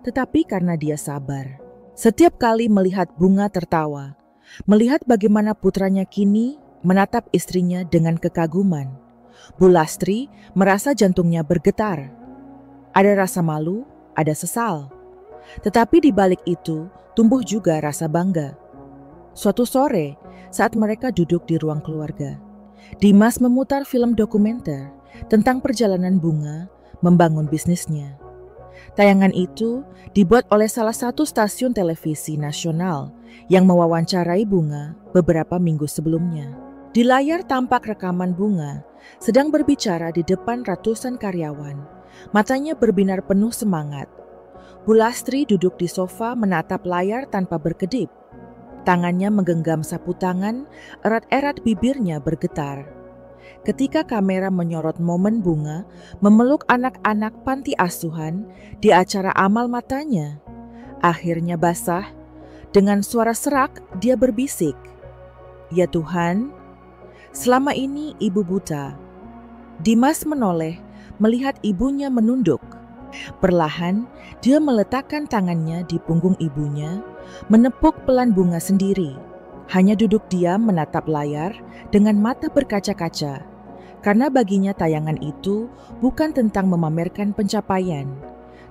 tetapi karena dia sabar. Setiap kali melihat Bunga tertawa, melihat bagaimana putranya kini menatap istrinya dengan kekaguman, Bu Lastri merasa jantungnya bergetar. Ada rasa malu, ada sesal. Tetapi di balik itu tumbuh juga rasa bangga. Suatu sore, saat mereka duduk di ruang keluarga, Dimas memutar film dokumenter tentang perjalanan Bunga membangun bisnisnya. Tayangan itu dibuat oleh salah satu stasiun televisi nasional yang mewawancarai Bunga beberapa minggu sebelumnya. Di layar tampak rekaman Bunga sedang berbicara di depan ratusan karyawan. Matanya berbinar penuh semangat. Bu Lastri duduk di sofa menatap layar tanpa berkedip. Tangannya menggenggam sapu tangan, erat-erat bibirnya bergetar. Ketika kamera menyorot momen Bunga memeluk anak-anak panti asuhan di acara amal matanya, akhirnya basah. Dengan suara serak dia berbisik, "Ya Tuhan, selama ini ibu buta." Dimas menoleh melihat ibunya menunduk. Perlahan dia meletakkan tangannya di punggung ibunya, menepuk pelan Bunga sendiri. Hanya duduk diam menatap layar dengan mata berkaca-kaca. Karena baginya tayangan itu bukan tentang memamerkan pencapaian,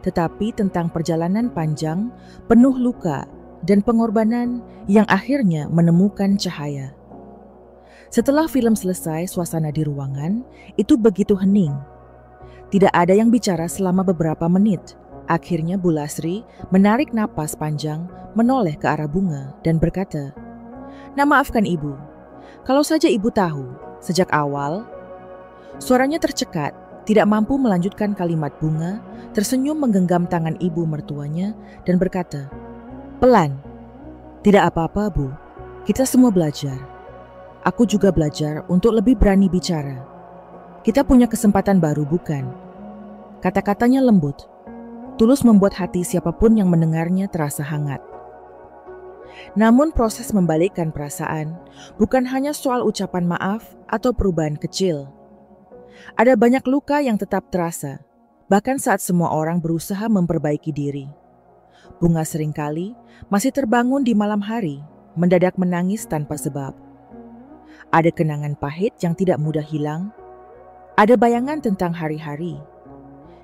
tetapi tentang perjalanan panjang, penuh luka, dan pengorbanan yang akhirnya menemukan cahaya. Setelah film selesai, suasana di ruangan itu begitu hening. Tidak ada yang bicara selama beberapa menit. Akhirnya Bu Lastri menarik napas panjang, menoleh ke arah Bunga dan berkata, "Nah, maafkan Ibu. Kalau saja Ibu tahu Sejak awal, suaranya tercekat, tidak mampu melanjutkan kalimat. Bunga tersenyum menggenggam tangan ibu mertuanya dan berkata, "Pelan, tidak apa-apa, Bu. Kita semua belajar. Aku juga belajar untuk lebih berani bicara. Kita punya kesempatan baru, bukan?" Kata-katanya lembut, tulus membuat hati siapapun yang mendengarnya terasa hangat. Namun proses membalikkan perasaan bukan hanya soal ucapan maaf atau perubahan kecil. Ada banyak luka yang tetap terasa, bahkan saat semua orang berusaha memperbaiki diri. Bunga seringkali masih terbangun di malam hari, mendadak menangis tanpa sebab. Ada kenangan pahit yang tidak mudah hilang. Ada bayangan tentang hari-hari.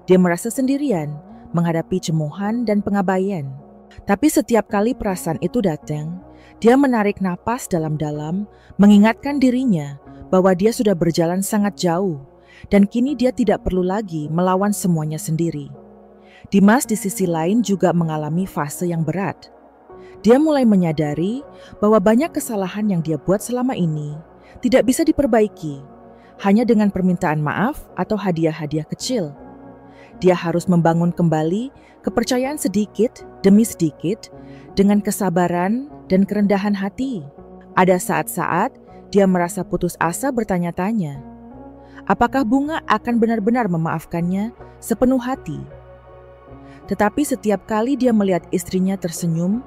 Dia merasa sendirian menghadapi cemoohan dan pengabaian. Tapi setiap kali perasaan itu datang, dia menarik napas dalam-dalam, mengingatkan dirinya bahwa dia sudah berjalan sangat jauh dan kini dia tidak perlu lagi melawan semuanya sendiri. Dimas di sisi lain juga mengalami fase yang berat. Dia mulai menyadari bahwa banyak kesalahan yang dia buat selama ini tidak bisa diperbaiki hanya dengan permintaan maaf atau hadiah-hadiah kecil. Dia harus membangun kembali kepercayaan sedikit demi sedikit dengan kesabaran dan kerendahan hati. Ada saat-saat dia merasa putus asa bertanya-tanya, apakah Bunga akan benar-benar memaafkannya sepenuh hati? Tetapi setiap kali dia melihat istrinya tersenyum,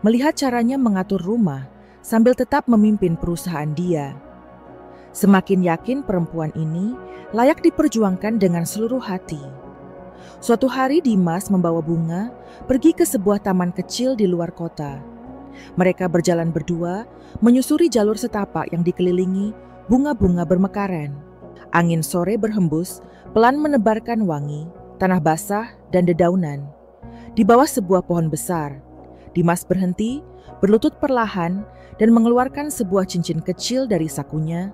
melihat caranya mengatur rumah sambil tetap memimpin perusahaan dia, semakin yakin perempuan ini layak diperjuangkan dengan seluruh hati. Suatu hari Dimas membawa Bunga pergi ke sebuah taman kecil di luar kota. Mereka berjalan berdua menyusuri jalur setapak yang dikelilingi bunga-bunga bermekaran. Angin sore berhembus, pelan menebarkan wangi, tanah basah dan dedaunan. Di bawah sebuah pohon besar, Dimas berhenti, berlutut perlahan dan mengeluarkan sebuah cincin kecil dari sakunya.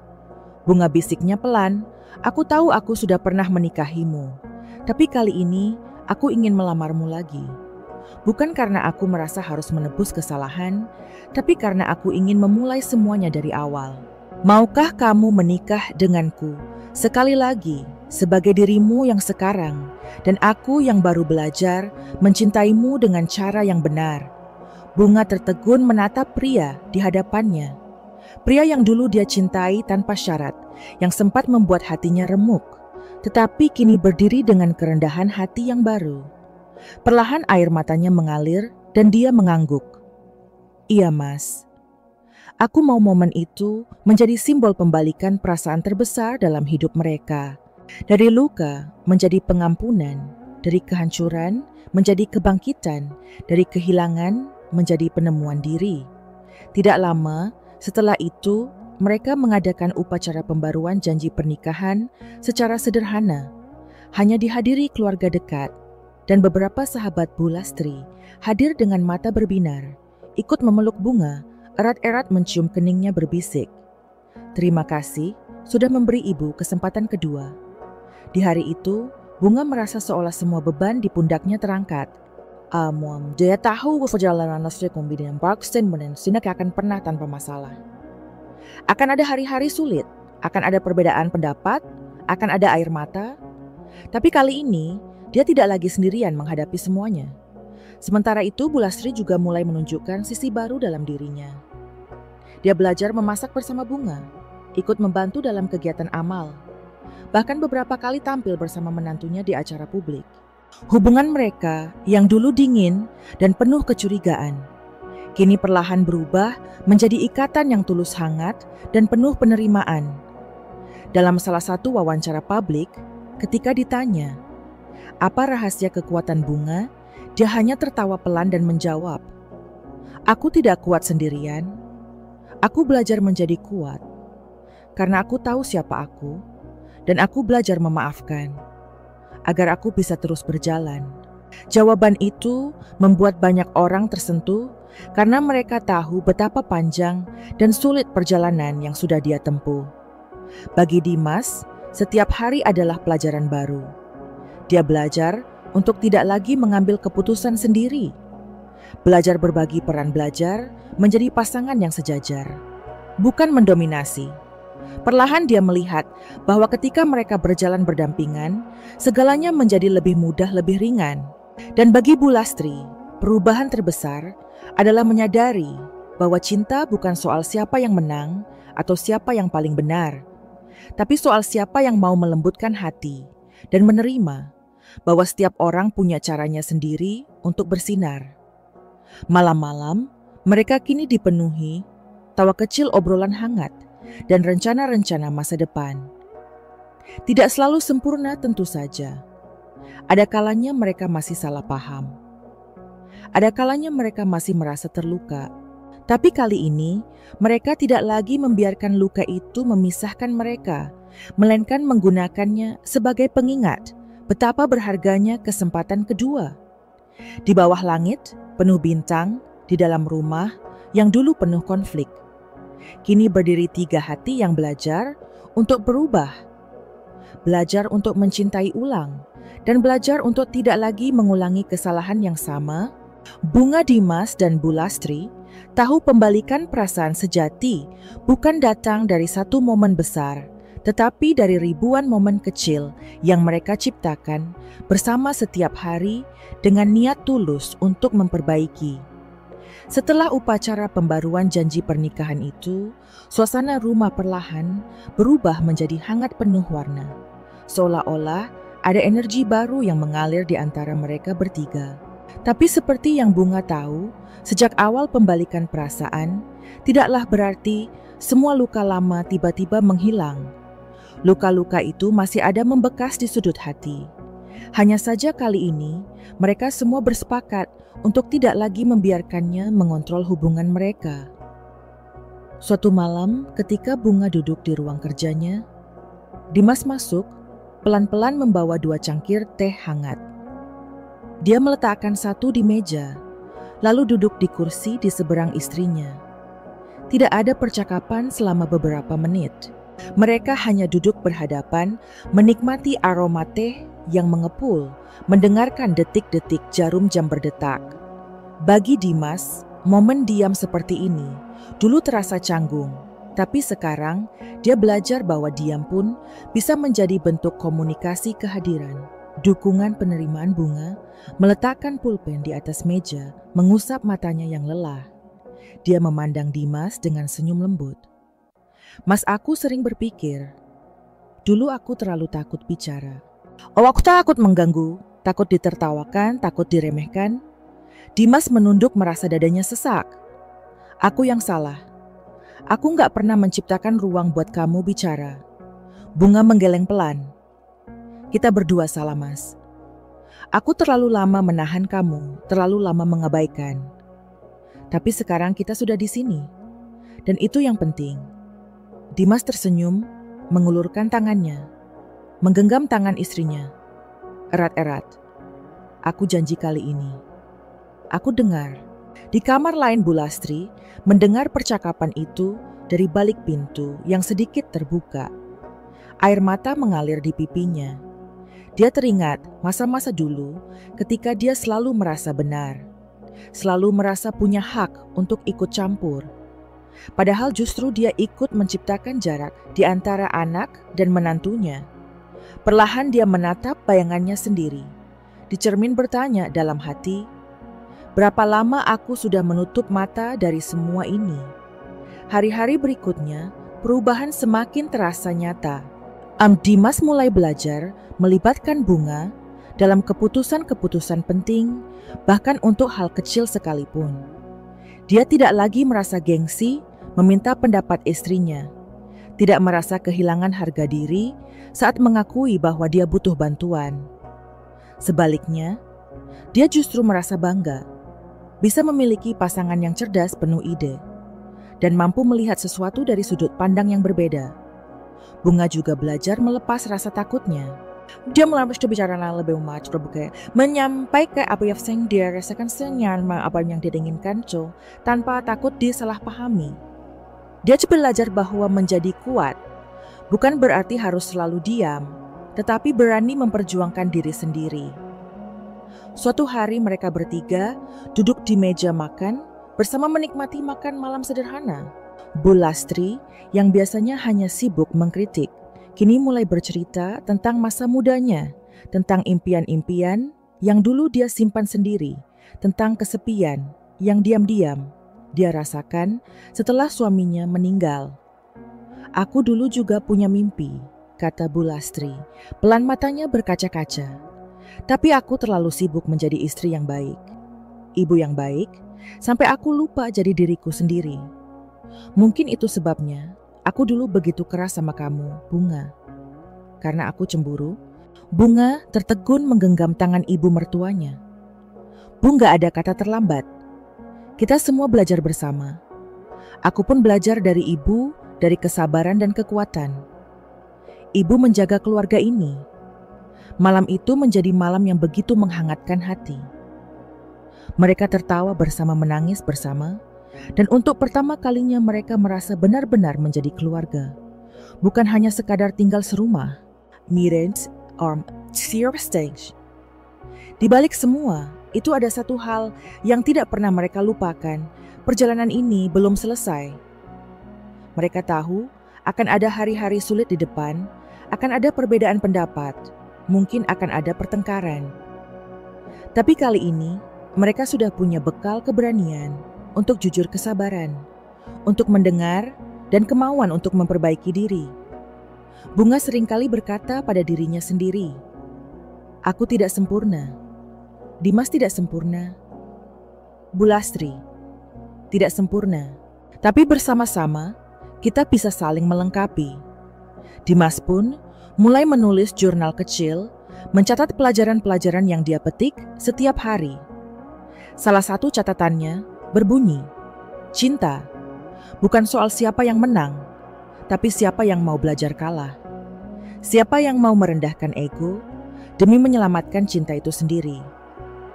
"Bunga," bisiknya pelan, "aku tahu aku sudah pernah menikahimu. Tapi kali ini aku ingin melamarmu lagi. Bukan karena aku merasa harus menebus kesalahan, tapi karena aku ingin memulai semuanya dari awal. Maukah kamu menikah denganku sekali lagi sebagai dirimu yang sekarang dan aku yang baru belajar mencintaimu dengan cara yang benar?" Bunga tertegun menatap pria di hadapannya. Pria yang dulu dia cintai tanpa syarat, yang sempat membuat hatinya remuk, tetapi kini berdiri dengan kerendahan hati yang baru. Perlahan air matanya mengalir dan dia mengangguk. "Iya, Mas. Aku mau momen itu menjadi simbol pembalikan perasaan terbesar dalam hidup mereka. Dari luka menjadi pengampunan, dari kehancuran menjadi kebangkitan, dari kehilangan menjadi penemuan diri." Tidak lama setelah itu, mereka mengadakan upacara pembaruan janji pernikahan secara sederhana. Hanya dihadiri keluarga dekat dan beberapa sahabat Bu Lastri hadir dengan mata berbinar, ikut memeluk Bunga, erat-erat mencium keningnya berbisik, "Terima kasih sudah memberi ibu kesempatan kedua." Di hari itu, Bunga merasa seolah semua beban di pundaknya terangkat. Dia tahu perjalanan Lastri kombinasi Parksten dan Sinak akan pernah tanpa masalah. Akan ada hari-hari sulit, akan ada perbedaan pendapat, akan ada air mata. Tapi kali ini, dia tidak lagi sendirian menghadapi semuanya. Sementara itu, Bu Lastri juga mulai menunjukkan sisi baru dalam dirinya. Dia belajar memasak bersama Bunga, ikut membantu dalam kegiatan amal, bahkan beberapa kali tampil bersama menantunya di acara publik. Hubungan mereka yang dulu dingin dan penuh kecurigaan, kini perlahan berubah menjadi ikatan yang tulus hangat dan penuh penerimaan. Dalam salah satu wawancara publik, ketika ditanya, apa rahasia kekuatan Bunga, dia hanya tertawa pelan dan menjawab, "Aku tidak kuat sendirian. Aku belajar menjadi kuat. Karena aku tahu siapa aku, dan aku belajar memaafkan, agar aku bisa terus berjalan." Jawaban itu membuat banyak orang tersentuh karena mereka tahu betapa panjang dan sulit perjalanan yang sudah dia tempuh. Bagi Dimas, setiap hari adalah pelajaran baru. Dia belajar untuk tidak lagi mengambil keputusan sendiri. Belajar berbagi peran belajar menjadi pasangan yang sejajar. Bukan mendominasi, Perlahan dia melihat bahwa ketika mereka berjalan berdampingan, segalanya menjadi lebih mudah, lebih ringan. Dan bagi Bu Lastri, perubahan terbesar adalah menyadari bahwa cinta bukan soal siapa yang menang atau siapa yang paling benar, tapi soal siapa yang mau melembutkan hati dan menerima bahwa setiap orang punya caranya sendiri untuk bersinar. Malam-malam, mereka kini dipenuhi tawa kecil, obrolan hangat, dan rencana-rencana masa depan. Tidak selalu sempurna tentu saja. Ada kalanya mereka masih salah paham. Ada kalanya mereka masih merasa terluka. Tapi kali ini, mereka tidak lagi membiarkan luka itu memisahkan mereka, melainkan menggunakannya sebagai pengingat betapa berharganya kesempatan kedua. Di bawah langit, penuh bintang, di dalam rumah yang dulu penuh konflik. Kini berdiri 3 hati yang belajar untuk berubah. Belajar untuk mencintai ulang, dan belajar untuk tidak lagi mengulangi kesalahan yang sama. Bunga Dimas dan Bu Lastri tahu pembalikan perasaan sejati bukan datang dari satu momen besar, tetapi dari ribuan momen kecil yang mereka ciptakan bersama setiap hari dengan niat tulus untuk memperbaiki. Setelah upacara pembaruan janji pernikahan itu, suasana rumah perlahan berubah menjadi hangat penuh warna. Seolah-olah ada energi baru yang mengalir di antara mereka bertiga. Tapi seperti yang Bunga tahu, sejak awal pembalikan perasaan, tidaklah berarti semua luka lama tiba-tiba menghilang. Luka-luka itu masih ada membekas di sudut hati. Hanya saja kali ini, mereka semua bersepakat untuk tidak lagi membiarkannya mengontrol hubungan mereka. Suatu malam, ketika Bunga duduk di ruang kerjanya, Dimas masuk, pelan-pelan membawa 2 cangkir teh hangat. Dia meletakkan satu di meja, lalu duduk di kursi di seberang istrinya. Tidak ada percakapan selama beberapa menit. Mereka hanya duduk berhadapan, menikmati aroma teh yang mengepul, mendengarkan detik-detik jarum jam berdetak. Bagi Dimas, momen diam seperti ini dulu terasa canggung, tapi sekarang dia belajar bahwa diam pun bisa menjadi bentuk komunikasi kehadiran. Dukungan penerimaan Bunga meletakkan pulpen di atas meja, mengusap matanya yang lelah. Dia memandang Dimas dengan senyum lembut. Mas, aku sering berpikir, dulu aku terlalu takut bicara. Oh, aku takut mengganggu, takut ditertawakan, takut diremehkan. Dimas menunduk merasa dadanya sesak. Aku yang salah. Aku gak pernah menciptakan ruang buat kamu bicara. Bunga menggeleng pelan. Kita berdua salah, Mas. Aku terlalu lama menahan kamu, terlalu lama mengabaikan. Tapi sekarang kita sudah di sini. Dan itu yang penting. Dimas tersenyum, mengulurkan tangannya, menggenggam tangan istrinya. Erat-erat. Aku janji kali ini. Aku dengar. Di kamar lain Bu Lastri mendengar percakapan itu dari balik pintu yang sedikit terbuka. Air mata mengalir di pipinya. Dia teringat masa-masa dulu ketika dia selalu merasa benar. Selalu merasa punya hak untuk ikut campur. Padahal justru dia ikut menciptakan jarak di antara anak dan menantunya. Perlahan dia menatap bayangannya sendiri. Di cermin bertanya dalam hati, berapa lama aku sudah menutup mata dari semua ini? Hari-hari berikutnya, perubahan semakin terasa nyata. Dimas mulai belajar melibatkan Bunga dalam keputusan-keputusan penting, bahkan untuk hal kecil sekalipun. Dia tidak lagi merasa gengsi meminta pendapat istrinya, tidak merasa kehilangan harga diri saat mengakui bahwa dia butuh bantuan. Sebaliknya, dia justru merasa bangga bisa memiliki pasangan yang cerdas, penuh ide, dan mampu melihat sesuatu dari sudut pandang yang berbeda. Bunga juga belajar melepas rasa takutnya. Dia mulai berbicara lebih terbuka, menyampaikan apa yang dia rasakan senyaman apa yang dia inginkan tanpa takut disalahpahami. Dia belajar bahwa menjadi kuat bukan berarti harus selalu diam, tetapi berani memperjuangkan diri sendiri. Suatu hari mereka bertiga duduk di meja makan bersama menikmati makan malam sederhana. Bu Lastri yang biasanya hanya sibuk mengkritik, kini mulai bercerita tentang masa mudanya, tentang impian-impian yang dulu dia simpan sendiri, tentang kesepian yang diam-diam dia rasakan setelah suaminya meninggal. "Aku dulu juga punya mimpi," kata Bu Lastri, pelan matanya berkaca-kaca. "Tapi aku terlalu sibuk menjadi istri yang baik, ibu yang baik, sampai aku lupa jadi diriku sendiri. Mungkin itu sebabnya aku dulu begitu keras sama kamu, Bunga. Karena aku cemburu." Bunga tertegun menggenggam tangan ibu mertuanya. "Bu, gak ada kata terlambat. Kita semua belajar bersama. Aku pun belajar dari ibu, dari kesabaran dan kekuatan. Ibu menjaga keluarga ini. Malam itu menjadi malam yang begitu menghangatkan hati." Mereka tertawa bersama, menangis bersama, dan untuk pertama kalinya mereka merasa benar-benar menjadi keluarga. Bukan hanya sekadar tinggal serumah, mirens or stage. Di balik semua, itu ada satu hal yang tidak pernah mereka lupakan. Perjalanan ini belum selesai. Mereka tahu akan ada hari-hari sulit di depan, akan ada perbedaan pendapat, mungkin akan ada pertengkaran. Tapi kali ini, mereka sudah punya bekal keberanian untuk jujur, kesabaran, untuk mendengar, dan kemauan untuk memperbaiki diri. Bunga seringkali berkata pada dirinya sendiri, "Aku tidak sempurna. Dimas tidak sempurna. Bu Lastri tidak sempurna. Tapi bersama-sama, kita bisa saling melengkapi." Dimas pun mulai menulis jurnal kecil, mencatat pelajaran-pelajaran yang dia petik setiap hari. Salah satu catatannya berbunyi, "Cinta bukan soal siapa yang menang, tapi siapa yang mau belajar kalah. Siapa yang mau merendahkan ego demi menyelamatkan cinta itu sendiri."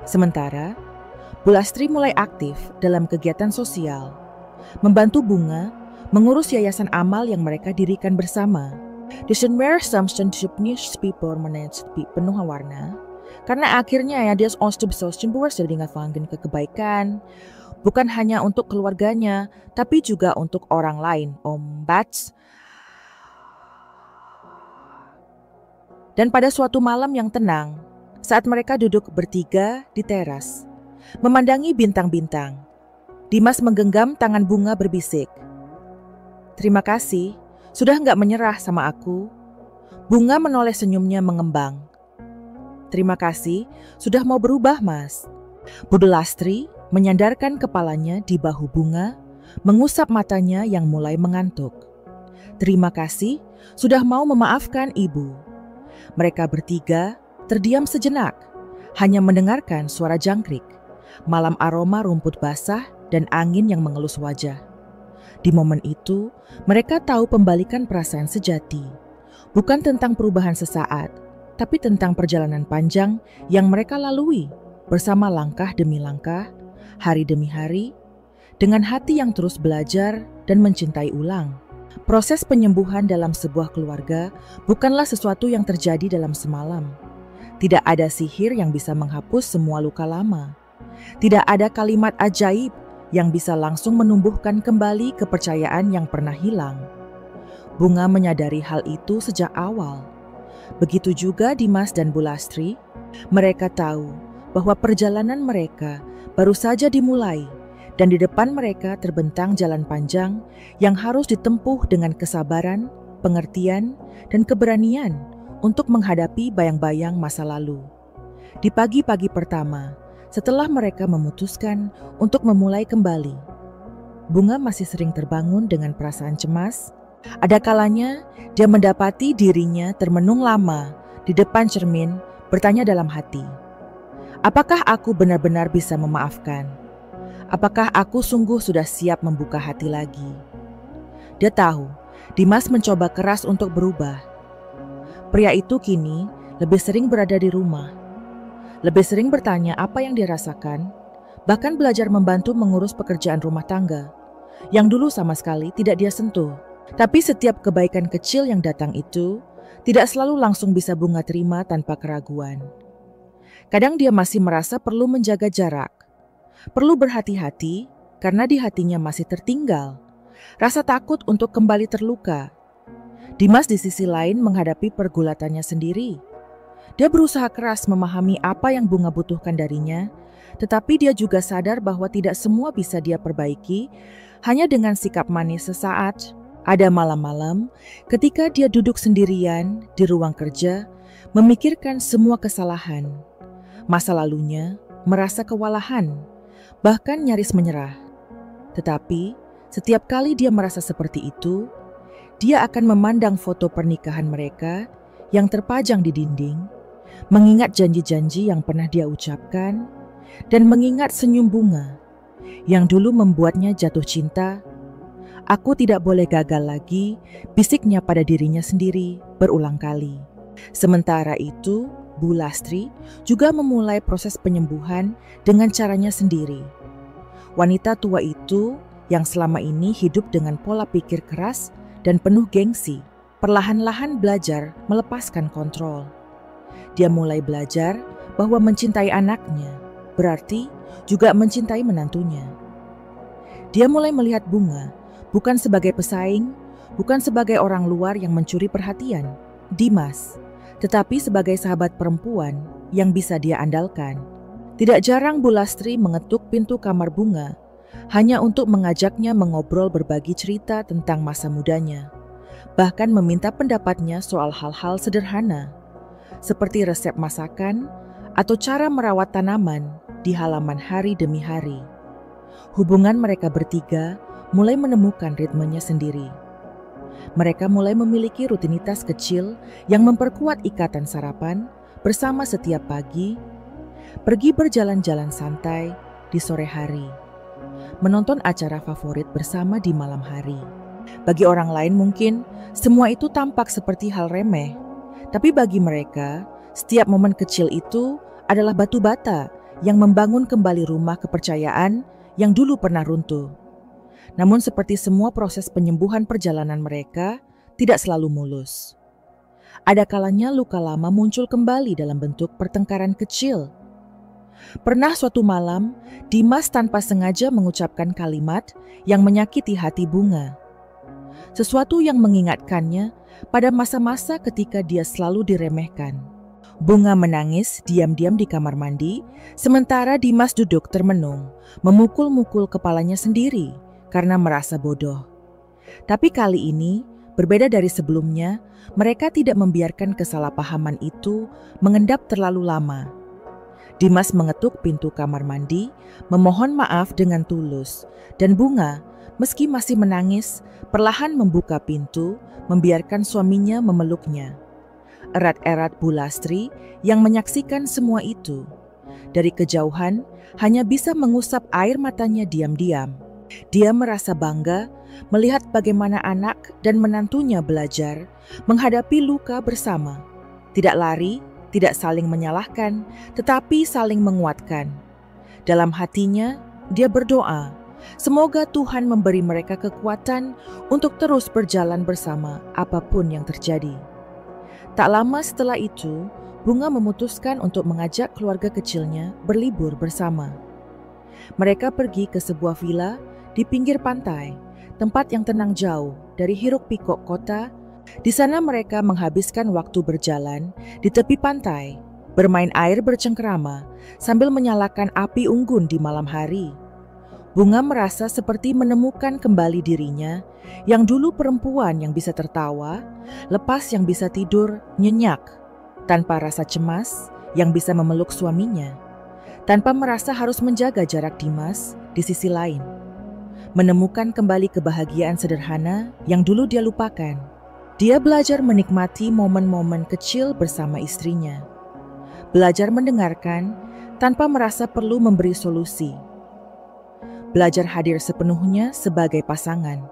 Sementara, Bu Lastri mulai aktif dalam kegiatan sosial, membantu Bunga mengurus yayasan amal yang mereka dirikan bersama. Desenwer penuh warna, karena akhirnya ya dia dengan kebaikan, bukan hanya untuk keluarganya, tapi juga untuk orang lain. Dan pada suatu malam yang tenang, saat mereka duduk bertiga di teras, memandangi bintang-bintang, Dimas menggenggam tangan Bunga berbisik, "Terima kasih, sudah nggak menyerah sama aku." Bunga menoleh, senyumnya mengembang. "Terima kasih, sudah mau berubah, Mas." Bu Lastri menyandarkan kepalanya di bahu Bunga, mengusap matanya yang mulai mengantuk. "Terima kasih, sudah mau memaafkan Ibu." Mereka bertiga terdiam sejenak, hanya mendengarkan suara jangkrik, malam aroma rumput basah, dan angin yang mengelus wajah. Di momen itu, mereka tahu pembalikan perasaan sejati. Bukan tentang perubahan sesaat, tapi tentang perjalanan panjang yang mereka lalui bersama, langkah demi langkah, hari demi hari, dengan hati yang terus belajar dan mencintai ulang. Proses penyembuhan dalam sebuah keluarga bukanlah sesuatu yang terjadi dalam semalam. Tidak ada sihir yang bisa menghapus semua luka lama. Tidak ada kalimat ajaib yang bisa langsung menumbuhkan kembali kepercayaan yang pernah hilang. Bunga menyadari hal itu sejak awal. Begitu juga Dimas dan Bu Lastri. Mereka tahu bahwa perjalanan mereka baru saja dimulai, dan di depan mereka terbentang jalan panjang yang harus ditempuh dengan kesabaran, pengertian, dan keberanian untuk menghadapi bayang-bayang masa lalu. Di pagi-pagi pertama, setelah mereka memutuskan untuk memulai kembali, Bunga masih sering terbangun dengan perasaan cemas. Ada kalanya dia mendapati dirinya termenung lama di depan cermin, bertanya dalam hati, "Apakah aku benar-benar bisa memaafkan? Apakah aku sungguh sudah siap membuka hati lagi?" Dia tahu Dimas mencoba keras untuk berubah. Pria itu kini lebih sering berada di rumah, lebih sering bertanya apa yang dia rasakan, bahkan belajar membantu mengurus pekerjaan rumah tangga yang dulu sama sekali tidak dia sentuh. Tapi setiap kebaikan kecil yang datang itu tidak selalu langsung bisa Bunga terima tanpa keraguan. Kadang dia masih merasa perlu menjaga jarak, perlu berhati-hati karena di hatinya masih tertinggal rasa takut untuk kembali terluka. Dimas di sisi lain menghadapi pergulatannya sendiri. Dia berusaha keras memahami apa yang Bunga butuhkan darinya, tetapi dia juga sadar bahwa tidak semua bisa dia perbaiki hanya dengan sikap manis sesaat. Ada malam-malam ketika dia duduk sendirian di ruang kerja, memikirkan semua kesalahan, masa lalunya, merasa kewalahan, bahkan nyaris menyerah. Tetapi setiap kali dia merasa seperti itu, dia akan memandang foto pernikahan mereka yang terpajang di dinding, mengingat janji-janji yang pernah dia ucapkan, dan mengingat senyum Bunga yang dulu membuatnya jatuh cinta. Aku tidak boleh gagal lagi, bisiknya pada dirinya sendiri berulang kali. Sementara itu, Bu Lastri juga memulai proses penyembuhan dengan caranya sendiri. Wanita tua itu yang selama ini hidup dengan pola pikir keras dan penuh gengsi, perlahan-lahan belajar melepaskan kontrol. Dia mulai belajar bahwa mencintai anaknya berarti juga mencintai menantunya. Dia mulai melihat Bunga bukan sebagai pesaing, bukan sebagai orang luar yang mencuri perhatian Dimas, tetapi sebagai sahabat perempuan yang bisa dia andalkan. Tidak jarang Bu Lastri mengetuk pintu kamar Bunga hanya untuk mengajaknya mengobrol berbagi cerita tentang masa mudanya, bahkan meminta pendapatnya soal hal-hal sederhana, seperti resep masakan atau cara merawat tanaman di halaman hari demi hari. Hubungan mereka bertiga mulai menemukan ritmenya sendiri. Mereka mulai memiliki rutinitas kecil yang memperkuat ikatan sarapan bersama setiap pagi, pergi berjalan-jalan santai di sore hari, menonton acara favorit bersama di malam hari. Bagi orang lain mungkin semua itu tampak seperti hal remeh, tapi bagi mereka, setiap momen kecil itu adalah batu bata yang membangun kembali rumah kepercayaan yang dulu pernah runtuh. Namun seperti semua proses penyembuhan perjalanan mereka tidak selalu mulus. Ada kalanya luka lama muncul kembali dalam bentuk pertengkaran kecil. Pernah suatu malam, Dimas tanpa sengaja mengucapkan kalimat yang menyakiti hati Bunga. Sesuatu yang mengingatkannya pada masa-masa ketika dia selalu diremehkan. Bunga menangis diam-diam di kamar mandi, sementara Dimas duduk termenung, memukul-mukul kepalanya sendiri karena merasa bodoh. Tapi kali ini, berbeda dari sebelumnya, mereka tidak membiarkan kesalahpahaman itu mengendap terlalu lama. Dimas mengetuk pintu kamar mandi, memohon maaf dengan tulus, dan Bunga, meski masih menangis, perlahan membuka pintu, membiarkan suaminya memeluknya. Erat-erat Bu Lastri yang menyaksikan semua itu, dari kejauhan hanya bisa mengusap air matanya diam-diam. Dia merasa bangga melihat bagaimana anak dan menantunya belajar menghadapi luka bersama. Tidak lari, tidak saling menyalahkan, tetapi saling menguatkan. Dalam hatinya, dia berdoa, semoga Tuhan memberi mereka kekuatan untuk terus berjalan bersama apapun yang terjadi. Tak lama setelah itu, Bunga memutuskan untuk mengajak keluarga kecilnya berlibur bersama. Mereka pergi ke sebuah villa di pinggir pantai, tempat yang tenang jauh dari hiruk-pikuk kota. Di sana mereka menghabiskan waktu berjalan di tepi pantai, bermain air bercengkerama sambil menyalakan api unggun di malam hari. Bunga merasa seperti menemukan kembali dirinya yang dulu perempuan yang bisa tertawa, lepas yang bisa tidur nyenyak, tanpa rasa cemas yang bisa memeluk suaminya, tanpa merasa harus menjaga jarak Dimas di sisi lain. Menemukan kembali kebahagiaan sederhana yang dulu dia lupakan. Dia belajar menikmati momen-momen kecil bersama istrinya. Belajar mendengarkan tanpa merasa perlu memberi solusi. Belajar hadir sepenuhnya sebagai pasangan.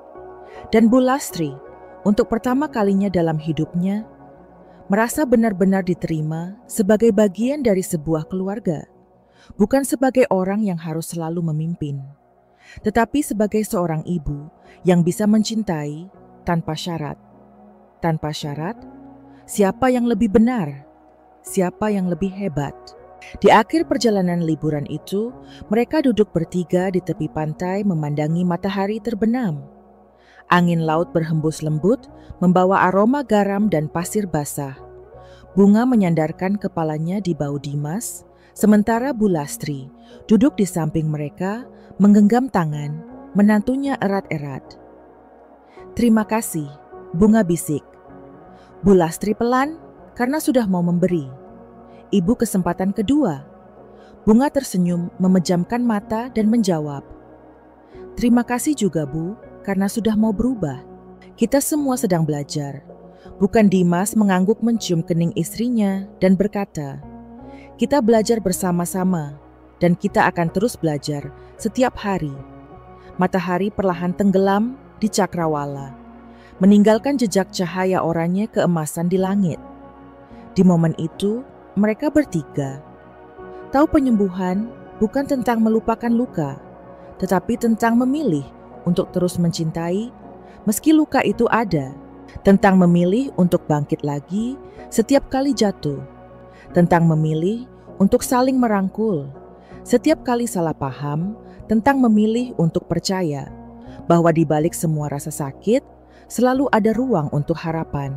Dan Bu Lastri, untuk pertama kalinya dalam hidupnya, merasa benar-benar diterima sebagai bagian dari sebuah keluarga. Bukan sebagai orang yang harus selalu memimpin, tetapi sebagai seorang ibu yang bisa mencintai tanpa syarat. Tanpa syarat, siapa yang lebih benar? Siapa yang lebih hebat? Di akhir perjalanan liburan itu, mereka duduk bertiga di tepi pantai memandangi matahari terbenam. Angin laut berhembus lembut, membawa aroma garam dan pasir basah. Bunga menyandarkan kepalanya di bahu Dimas, sementara Bu Lastri duduk di samping mereka, menggenggam tangan, menantunya erat-erat. "Terima kasih," Bunga bisik. Bu Lastri pelan karena sudah mau memberi. "Ibu kesempatan kedua." Bunga tersenyum, memejamkan mata dan menjawab, "Terima kasih juga Bu, karena sudah mau berubah. Kita semua sedang belajar." Bukan Dimas mengangguk mencium kening istrinya dan berkata, "Kita belajar bersama-sama dan kita akan terus belajar setiap hari." Matahari perlahan tenggelam di cakrawala, meninggalkan jejak cahaya oranye keemasan di langit. Di momen itu, mereka bertiga tahu penyembuhan bukan tentang melupakan luka, tetapi tentang memilih untuk terus mencintai meski luka itu ada, tentang memilih untuk bangkit lagi setiap kali jatuh, tentang memilih untuk saling merangkul setiap kali salah paham, tentang memilih untuk percaya bahwa di balik semua rasa sakit selalu ada ruang untuk harapan.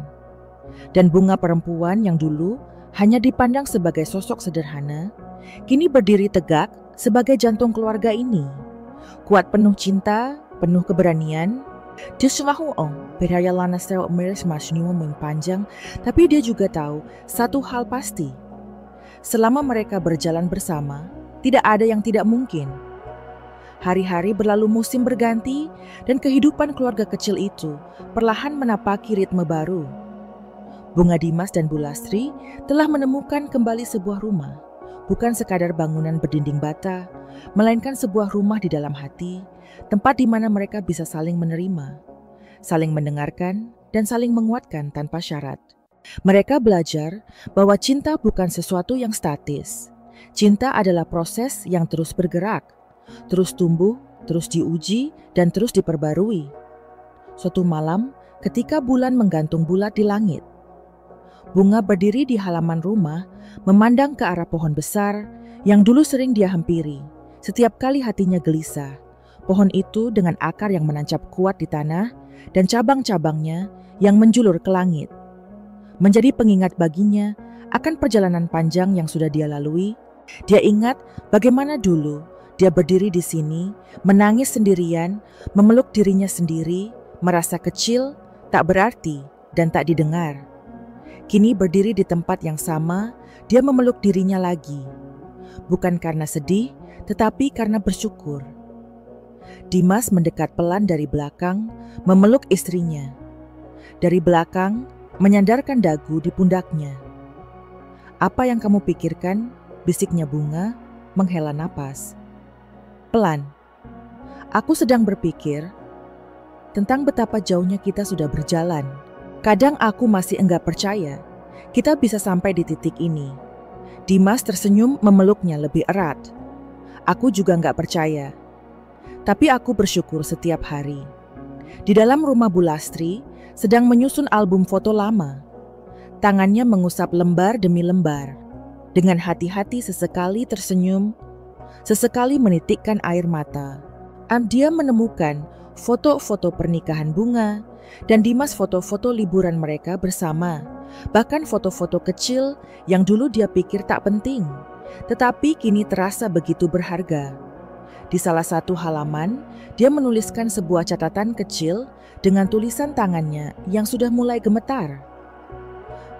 Dan Bunga perempuan yang dulu hanya dipandang sebagai sosok sederhana, kini berdiri tegak sebagai jantung keluarga ini. Kuat, penuh cinta, penuh keberanian. Dia selalu berhaya lanas terlalu miris masniwa panjang, tapi dia juga tahu satu hal pasti. Selama mereka berjalan bersama, tidak ada yang tidak mungkin. Hari-hari berlalu, musim berganti, dan kehidupan keluarga kecil itu perlahan menapaki ritme baru. Bunga, Dimas, dan Bu Lastri telah menemukan kembali sebuah rumah. Bukan sekadar bangunan berdinding bata, melainkan sebuah rumah di dalam hati, tempat di mana mereka bisa saling menerima, saling mendengarkan, dan saling menguatkan tanpa syarat. Mereka belajar bahwa cinta bukan sesuatu yang statis. Cinta adalah proses yang terus bergerak, terus tumbuh, terus diuji, dan terus diperbarui. Suatu malam, ketika bulan menggantung bulat di langit, Bunga berdiri di halaman rumah, memandang ke arah pohon besar yang dulu sering dia hampiri. Setiap kali hatinya gelisah, pohon itu dengan akar yang menancap kuat di tanah dan cabang-cabangnya yang menjulur ke langit, menjadi pengingat baginya akan perjalanan panjang yang sudah dia lalui. Dia ingat bagaimana dulu dia berdiri di sini, menangis sendirian, memeluk dirinya sendiri, merasa kecil, tak berarti, dan tak didengar. Kini berdiri di tempat yang sama, dia memeluk dirinya lagi. Bukan karena sedih, tetapi karena bersyukur. Dimas mendekat pelan dari belakang, memeluk istrinya. Dari belakang, menyandarkan dagu di pundaknya. "Apa yang kamu pikirkan?" bisiknya Bunga, menghela napas. Pelan. "Aku sedang berpikir tentang betapa jauhnya kita sudah berjalan. Kadang aku masih enggak percaya kita bisa sampai di titik ini." Dimas tersenyum, memeluknya lebih erat. "Aku juga enggak percaya. Tapi aku bersyukur setiap hari." Di dalam rumah Bu Lastri sedang menyusun album foto lama. Tangannya mengusap lembar demi lembar. Dengan hati-hati sesekali tersenyum, sesekali menitikkan air mata. Dia menemukan foto-foto pernikahan Bunga dan Dimas, foto-foto liburan mereka bersama, bahkan foto-foto kecil yang dulu dia pikir tak penting, tetapi kini terasa begitu berharga. Di salah satu halaman, dia menuliskan sebuah catatan kecil dengan tulisan tangannya yang sudah mulai gemetar.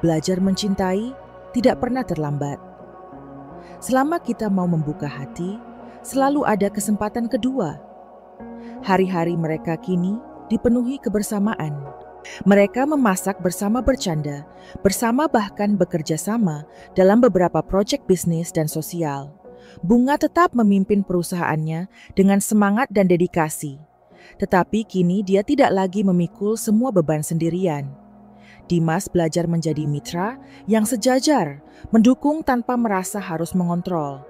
"Belajar mencintai tidak pernah terlambat. Selama kita mau membuka hati, selalu ada kesempatan kedua." Hari-hari mereka kini dipenuhi kebersamaan. Mereka memasak bersama, bercanda bersama, bahkan bekerja sama dalam beberapa proyek bisnis dan sosial. Bunga tetap memimpin perusahaannya dengan semangat dan dedikasi. Tetapi kini dia tidak lagi memikul semua beban sendirian. Dimas belajar menjadi mitra yang sejajar, mendukung tanpa merasa harus mengontrol.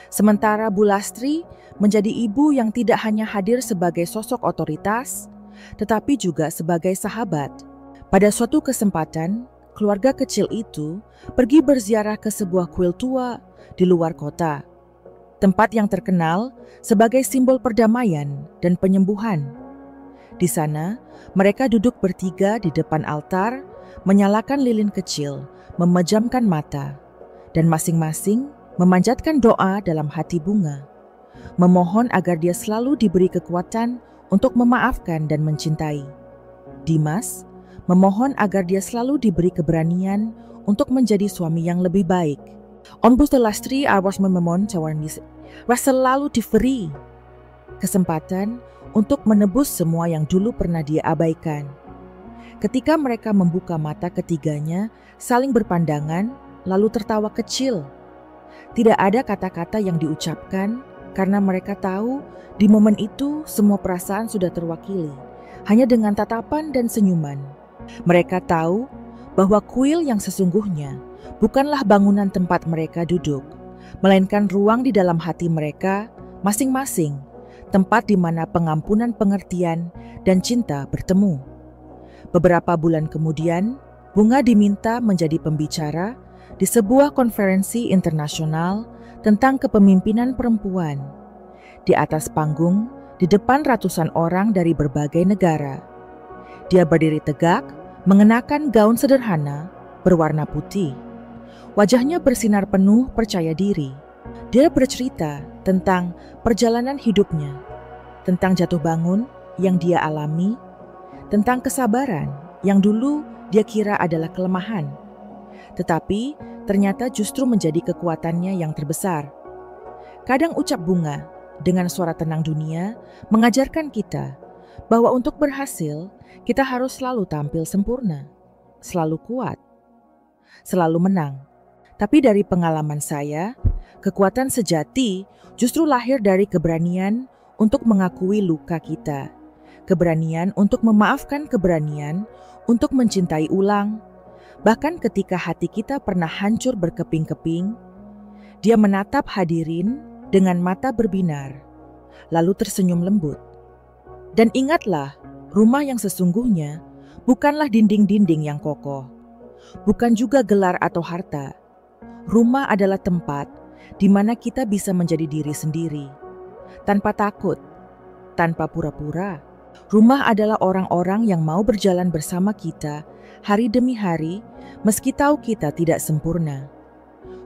Sementara Bu Lastri menjadi ibu yang tidak hanya hadir sebagai sosok otoritas, tetapi juga sebagai sahabat. Pada suatu kesempatan, keluarga kecil itu pergi berziarah ke sebuah kuil tua di luar kota, tempat yang terkenal sebagai simbol perdamaian dan penyembuhan. Di sana, mereka duduk bertiga di depan altar, menyalakan lilin kecil, memejamkan mata, dan masing-masing memanjatkan doa dalam hati Bunga, memohon agar dia selalu diberi kekuatan untuk memaafkan dan mencintai. Dimas memohon agar dia selalu diberi keberanian untuk menjadi suami yang lebih baik. On Bustelastri awas memohon selalu diberi kesempatan untuk menebus semua yang dulu pernah dia abaikan. Ketika mereka membuka mata ketiganya, saling berpandangan, lalu tertawa kecil. Tidak ada kata-kata yang diucapkan karena mereka tahu di momen itu semua perasaan sudah terwakili, hanya dengan tatapan dan senyuman. Mereka tahu bahwa kuil yang sesungguhnya bukanlah bangunan tempat mereka duduk, melainkan ruang di dalam hati mereka masing-masing, tempat di mana pengampunan, pengertian, dan cinta bertemu. Beberapa bulan kemudian, Bunga diminta menjadi pembicara di sebuah konferensi internasional tentang kepemimpinan perempuan. Di atas panggung, di depan ratusan orang dari berbagai negara. Dia berdiri tegak, mengenakan gaun sederhana berwarna putih. Wajahnya bersinar penuh percaya diri. Dia bercerita tentang perjalanan hidupnya, tentang jatuh bangun yang dia alami, tentang kesabaran yang dulu dia kira adalah kelemahan, tetapi ternyata justru menjadi kekuatannya yang terbesar. Kadang ucap Bunga dengan suara tenang dunia mengajarkan kita bahwa untuk berhasil, kita harus selalu tampil sempurna, selalu kuat, selalu menang. Tapi dari pengalaman saya, kekuatan sejati justru lahir dari keberanian untuk mengakui luka kita, keberanian untuk memaafkan, keberanian untuk mencintai ulang. Bahkan ketika hati kita pernah hancur berkeping-keping, dia menatap hadirin dengan mata berbinar, lalu tersenyum lembut. Dan ingatlah, rumah yang sesungguhnya bukanlah dinding-dinding yang kokoh, bukan juga gelar atau harta. Rumah adalah tempat di mana kita bisa menjadi diri sendiri, tanpa takut, tanpa pura-pura. Rumah adalah orang-orang yang mau berjalan bersama kita hari demi hari, meski tahu kita tidak sempurna.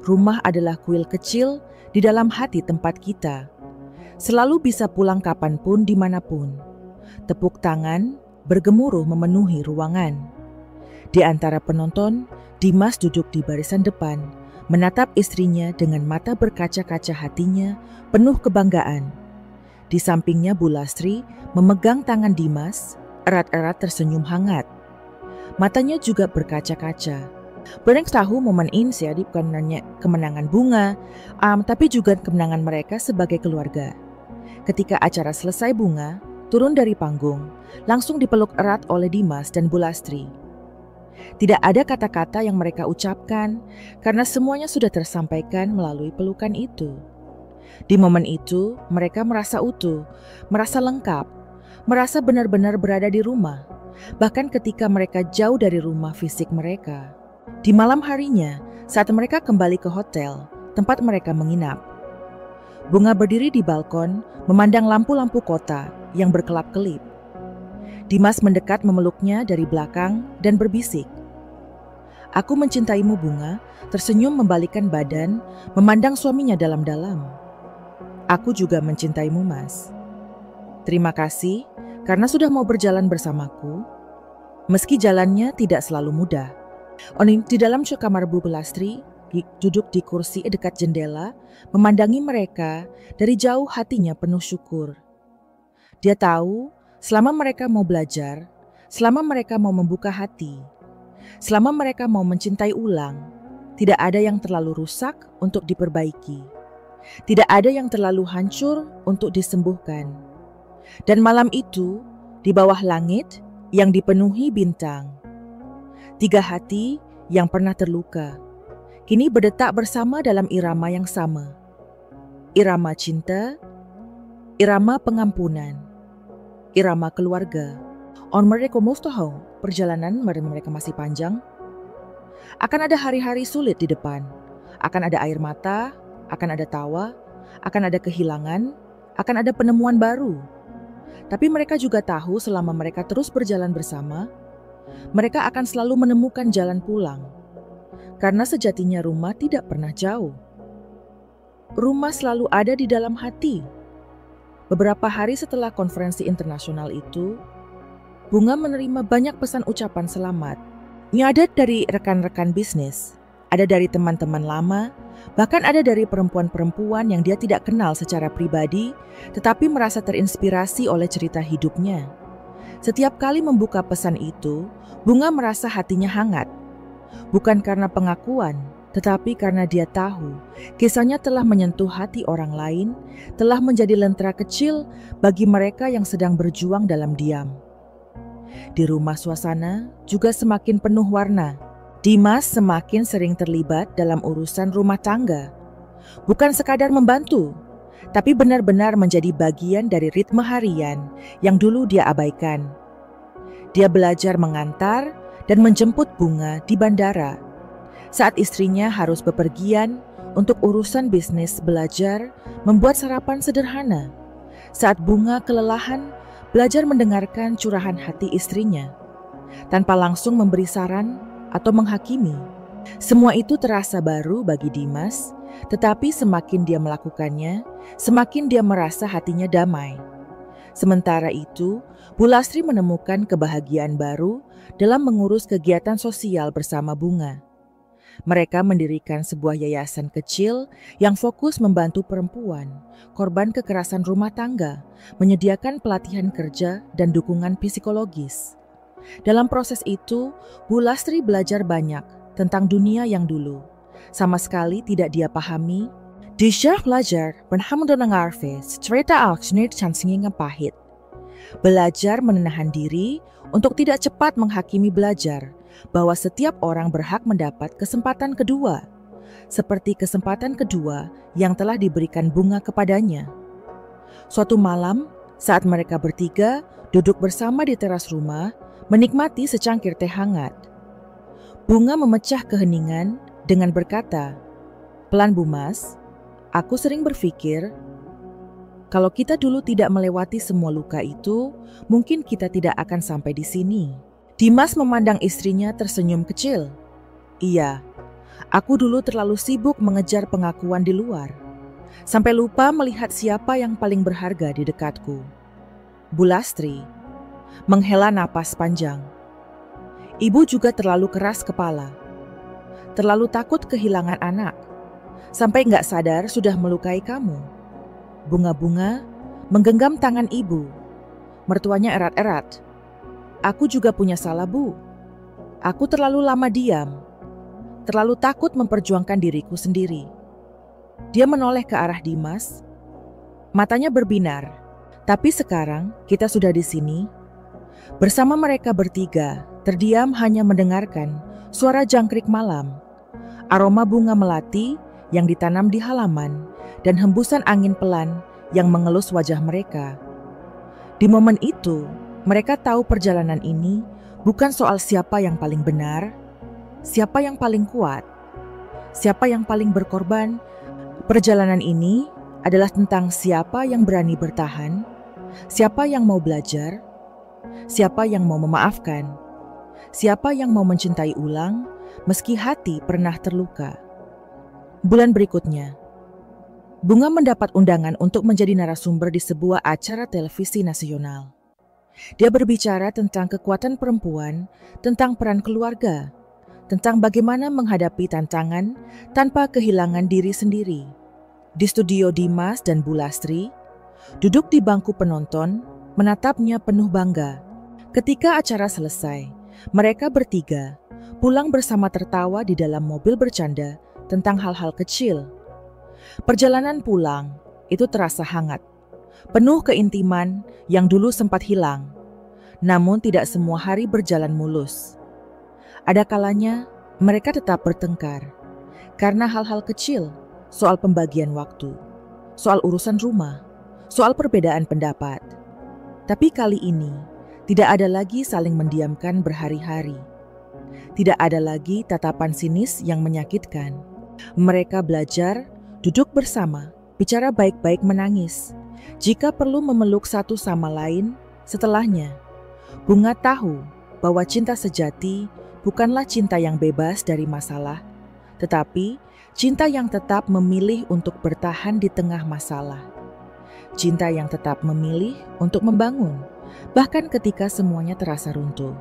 Rumah adalah kuil kecil di dalam hati tempat kita. Selalu bisa pulang kapanpun, dimanapun. Tepuk tangan bergemuruh memenuhi ruangan. Di antara penonton, Dimas duduk di barisan depan, menatap istrinya dengan mata berkaca-kaca, hatinya penuh kebanggaan. Di sampingnya Bulastri memegang tangan Dimas, erat-erat tersenyum hangat. Matanya juga berkaca-kaca. Bereng tahu momen ini bukan hanya kemenangan Bunga, tapi juga kemenangan mereka sebagai keluarga. Ketika acara selesai, Bunga turun dari panggung, langsung dipeluk erat oleh Dimas dan Bulastri. Tidak ada kata-kata yang mereka ucapkan karena semuanya sudah tersampaikan melalui pelukan itu. Di momen itu, mereka merasa utuh, merasa lengkap, merasa benar-benar berada di rumah, bahkan ketika mereka jauh dari rumah fisik mereka. Di malam harinya, saat mereka kembali ke hotel, tempat mereka menginap, Bunga berdiri di balkon, memandang lampu-lampu kota yang berkelap-kelip. Dimas mendekat memeluknya dari belakang dan berbisik, "Aku mencintaimu, Bunga," tersenyum membalikkan badan, memandang suaminya dalam-dalam. "Aku juga mencintaimu, Mas. Terima kasih karena sudah mau berjalan bersamaku, meski jalannya tidak selalu mudah." Di dalam kamar Bulastri, duduk di kursi dekat jendela, memandangi mereka dari jauh, hatinya penuh syukur. Dia tahu selama mereka mau belajar, selama mereka mau membuka hati, selama mereka mau mencintai ulang, tidak ada yang terlalu rusak untuk diperbaiki. Tidak ada yang terlalu hancur untuk disembuhkan. Dan malam itu, di bawah langit yang dipenuhi bintang, 3 hati yang pernah terluka kini berdetak bersama dalam irama yang sama. Irama cinta, irama pengampunan, irama keluarga. Mereka mustahaw, perjalanan mereka masih panjang. Akan ada hari-hari sulit di depan. Akan ada air mata, akan ada tawa, akan ada kehilangan, akan ada penemuan baru. Tapi mereka juga tahu selama mereka terus berjalan bersama, mereka akan selalu menemukan jalan pulang. Karena sejatinya rumah tidak pernah jauh. Rumah selalu ada di dalam hati. Beberapa hari setelah konferensi internasional itu, Bunga menerima banyak pesan ucapan selamat. Yang ada dari rekan-rekan bisnis, ada dari teman-teman lama, bahkan ada dari perempuan-perempuan yang dia tidak kenal secara pribadi, tetapi merasa terinspirasi oleh cerita hidupnya. Setiap kali membuka pesan itu, Bunga merasa hatinya hangat. Bukan karena pengakuan, tetapi karena dia tahu kisahnya telah menyentuh hati orang lain, telah menjadi lentera kecil bagi mereka yang sedang berjuang dalam diam. Di rumah suasana juga semakin penuh warna. Dimas semakin sering terlibat dalam urusan rumah tangga. Bukan sekadar membantu, tapi benar-benar menjadi bagian dari ritme harian yang dulu dia abaikan. Dia belajar mengantar dan menjemput Bunga di bandara. Saat istrinya harus bepergian untuk urusan bisnis, belajar membuat sarapan sederhana. Saat Bunga kelelahan, belajar mendengarkan curahan hati istrinya, tanpa langsung memberi saran atau menghakimi. Semua itu terasa baru bagi Dimas, tetapi semakin dia melakukannya, semakin dia merasa hatinya damai. Sementara itu, Bu Lastri menemukan kebahagiaan baru dalam mengurus kegiatan sosial bersama Bunga. Mereka mendirikan sebuah yayasan kecil yang fokus membantu perempuan, korban kekerasan rumah tangga, menyediakan pelatihan kerja dan dukungan psikologis. Dalam proses itu, Bu Lastri belajar banyak tentang dunia yang dulu sama sekali tidak dia pahami. Dia belajar mendengar cerita Alksnir Chansingin pahit. Belajar menahan diri untuk tidak cepat menghakimi, belajar bahwa setiap orang berhak mendapat kesempatan kedua, seperti kesempatan kedua yang telah diberikan Bunga kepadanya. Suatu malam, saat mereka bertiga duduk bersama di teras rumah, menikmati secangkir teh hangat, Bunga memecah keheningan dengan berkata, "Pelan Bu Mas, aku sering berpikir, kalau kita dulu tidak melewati semua luka itu, mungkin kita tidak akan sampai di sini." Dimas memandang istrinya tersenyum kecil. "Iya, aku dulu terlalu sibuk mengejar pengakuan di luar, sampai lupa melihat siapa yang paling berharga di dekatku." Bu Lastri menghela napas panjang. "Ibu juga terlalu keras kepala, terlalu takut kehilangan anak, sampai nggak sadar sudah melukai kamu." Bunga-Bunga menggenggam tangan ibu. Mertuanya erat-erat. "Aku juga punya salah, Bu. Aku terlalu lama diam, terlalu takut memperjuangkan diriku sendiri." Dia menoleh ke arah Dimas. Matanya berbinar. "Tapi sekarang kita sudah di sini." Bersama mereka bertiga, terdiam hanya mendengarkan suara jangkrik malam, aroma bunga melati yang ditanam di halaman, dan hembusan angin pelan yang mengelus wajah mereka. Di momen itu, mereka tahu perjalanan ini bukan soal siapa yang paling benar, siapa yang paling kuat, siapa yang paling berkorban. Perjalanan ini adalah tentang siapa yang berani bertahan, siapa yang mau belajar, siapa yang mau memaafkan, siapa yang mau mencintai ulang meski hati pernah terluka. Bulan berikutnya, Bunga mendapat undangan untuk menjadi narasumber di sebuah acara televisi nasional. Dia berbicara tentang kekuatan perempuan, tentang peran keluarga, tentang bagaimana menghadapi tantangan tanpa kehilangan diri sendiri. Di studio, Dimas dan Bu Lastri duduk di bangku penonton, menatapnya penuh bangga. Ketika acara selesai, mereka bertiga pulang bersama tertawa di dalam mobil bercanda tentang hal-hal kecil. Perjalanan pulang itu terasa hangat, penuh keintiman yang dulu sempat hilang. Namun tidak semua hari berjalan mulus. Ada kalanya mereka tetap bertengkar karena hal-hal kecil, soal pembagian waktu, soal urusan rumah, soal perbedaan pendapat. Tapi kali ini tidak ada lagi saling mendiamkan berhari-hari. Tidak ada lagi tatapan sinis yang menyakitkan. Mereka belajar duduk bersama, bicara baik-baik, menangis, Jika perlu memeluk satu sama lain, setelahnya, bunga tahu bahwa cinta sejati bukanlah cinta yang bebas dari masalah, tetapi cinta yang tetap memilih untuk bertahan di tengah masalah. Cinta yang tetap memilih untuk membangun, bahkan ketika semuanya terasa runtuh.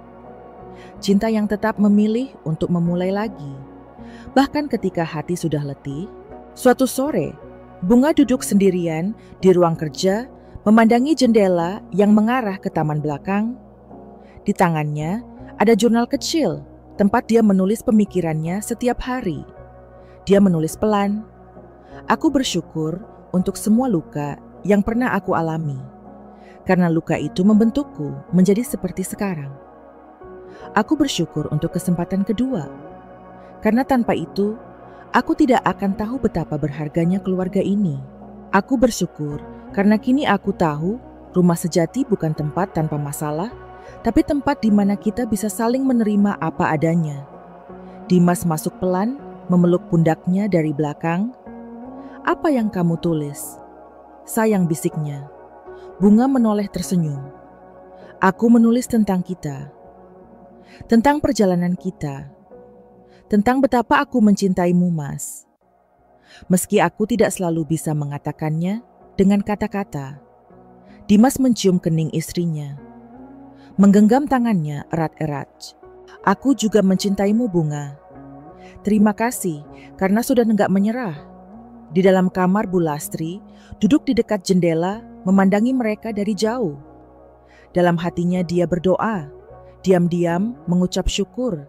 Cinta yang tetap memilih untuk memulai lagi, bahkan ketika hati sudah letih. Suatu sore, Bunga duduk sendirian di ruang kerja, memandangi jendela yang mengarah ke taman belakang. Di tangannya ada jurnal kecil, tempat dia menulis pemikirannya setiap hari. Dia menulis pelan, "Aku bersyukur untuk semua luka yang pernah aku alami, karena luka itu membentukku menjadi seperti sekarang. Aku bersyukur untuk kesempatan kedua, karena tanpa itu, aku tidak akan tahu betapa berharganya keluarga ini. Aku bersyukur karena kini aku tahu rumah sejati bukan tempat tanpa masalah, tapi tempat di mana kita bisa saling menerima apa adanya." Dimas masuk pelan, memeluk pundaknya dari belakang. "Apa yang kamu tulis?" "Sayang," bisiknya. Bunga menoleh tersenyum. "Aku menulis tentang kita, tentang perjalanan kita, tentang betapa aku mencintaimu, Mas. Meski aku tidak selalu bisa mengatakannya dengan kata-kata." Dimas mencium kening istrinya, menggenggam tangannya erat-erat. "Aku juga mencintaimu, Bunga. Terima kasih karena sudah enggak menyerah." Di dalam kamar Bu Lastri, duduk di dekat jendela, memandangi mereka dari jauh. Dalam hatinya dia berdoa, diam-diam mengucap syukur,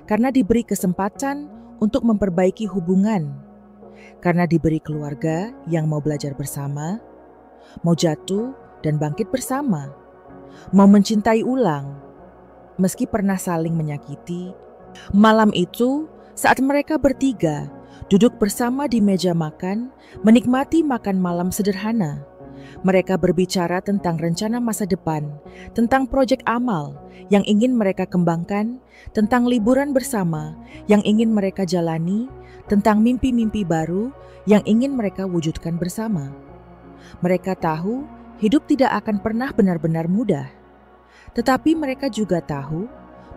karena diberi kesempatan untuk memperbaiki hubungan, karena diberi keluarga yang mau belajar bersama, mau jatuh dan bangkit bersama, mau mencintai ulang, meski pernah saling menyakiti. Malam itu, saat mereka bertiga duduk bersama di meja makan, menikmati makan malam sederhana, mereka berbicara tentang rencana masa depan, tentang proyek amal yang ingin mereka kembangkan, tentang liburan bersama yang ingin mereka jalani, tentang mimpi-mimpi baru yang ingin mereka wujudkan bersama. Mereka tahu hidup tidak akan pernah benar-benar mudah, tetapi mereka juga tahu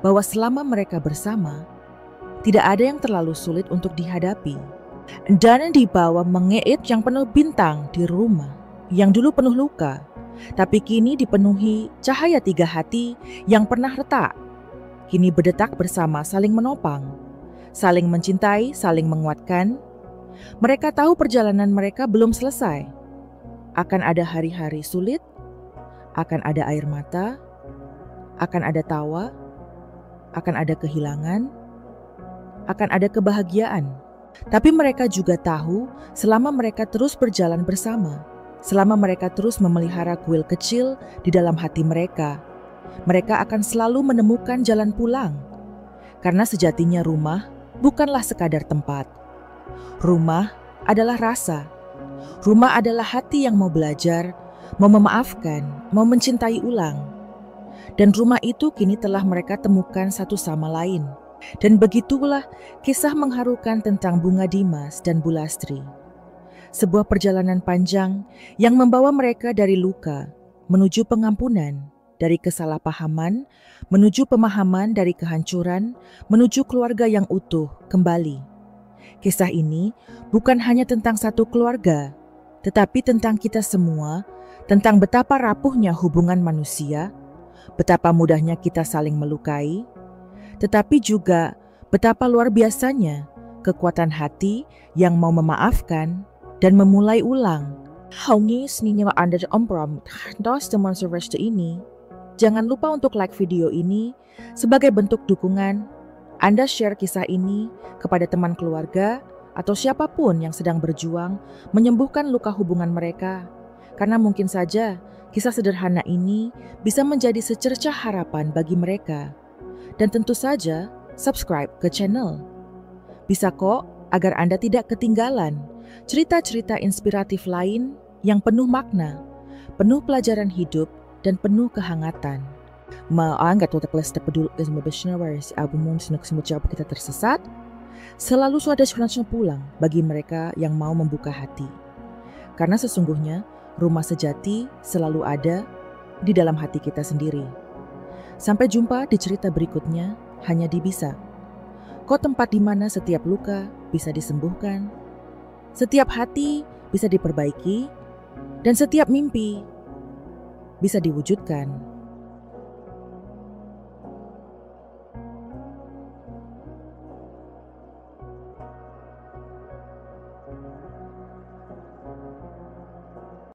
bahwa selama mereka bersama, tidak ada yang terlalu sulit untuk dihadapi. Dan di bawah mengeit yang penuh bintang di rumah yang dulu penuh luka, tapi kini dipenuhi cahaya tiga hati yang pernah retak, kini berdetak bersama saling menopang, saling mencintai, saling menguatkan. Mereka tahu perjalanan mereka belum selesai. Akan ada hari-hari sulit, akan ada air mata, akan ada tawa, akan ada kehilangan, akan ada kebahagiaan. Tapi mereka juga tahu selama mereka terus berjalan bersama, selama mereka terus memelihara kuil kecil di dalam hati mereka, mereka akan selalu menemukan jalan pulang. Karena sejatinya rumah bukanlah sekadar tempat. Rumah adalah rasa. Rumah adalah hati yang mau belajar, mau memaafkan, mau mencintai ulang. Dan rumah itu kini telah mereka temukan satu sama lain. Dan begitulah kisah mengharukan tentang Bunga Dimas dan Bu Lastri. Sebuah perjalanan panjang yang membawa mereka dari luka menuju pengampunan, dari kesalahpahaman menuju pemahaman, dari kehancuran menuju keluarga yang utuh kembali. Kisah ini bukan hanya tentang satu keluarga, tetapi tentang kita semua, tentang betapa rapuhnya hubungan manusia, betapa mudahnya kita saling melukai, tetapi juga betapa luar biasanya kekuatan hati yang mau memaafkan dan memulai ulang. Haungis ninyo Anda omprom dos teman resto ini. Jangan lupa untuk like video ini sebagai bentuk dukungan. Anda share kisah ini kepada teman keluarga atau siapapun yang sedang berjuang menyembuhkan luka hubungan mereka. Karena mungkin saja kisah sederhana ini bisa menjadi secercah harapan bagi mereka. Dan tentu saja subscribe ke channel. Bisa kok agar Anda tidak ketinggalan cerita-cerita inspiratif lain yang penuh makna, penuh pelajaran hidup, dan penuh kehangatan. Maangkat untuk kelas terpedul waris album sinuk kita tersesat. Selalu sudah pulang bagi mereka yang mau membuka hati. Karena sesungguhnya Rumah sejati selalu ada di dalam hati kita sendiri. Sampai jumpa di cerita berikutnya hanya di Bisa. Kok tempat di mana setiap luka bisa disembuhkan, setiap hati bisa diperbaiki, dan setiap mimpi bisa diwujudkan.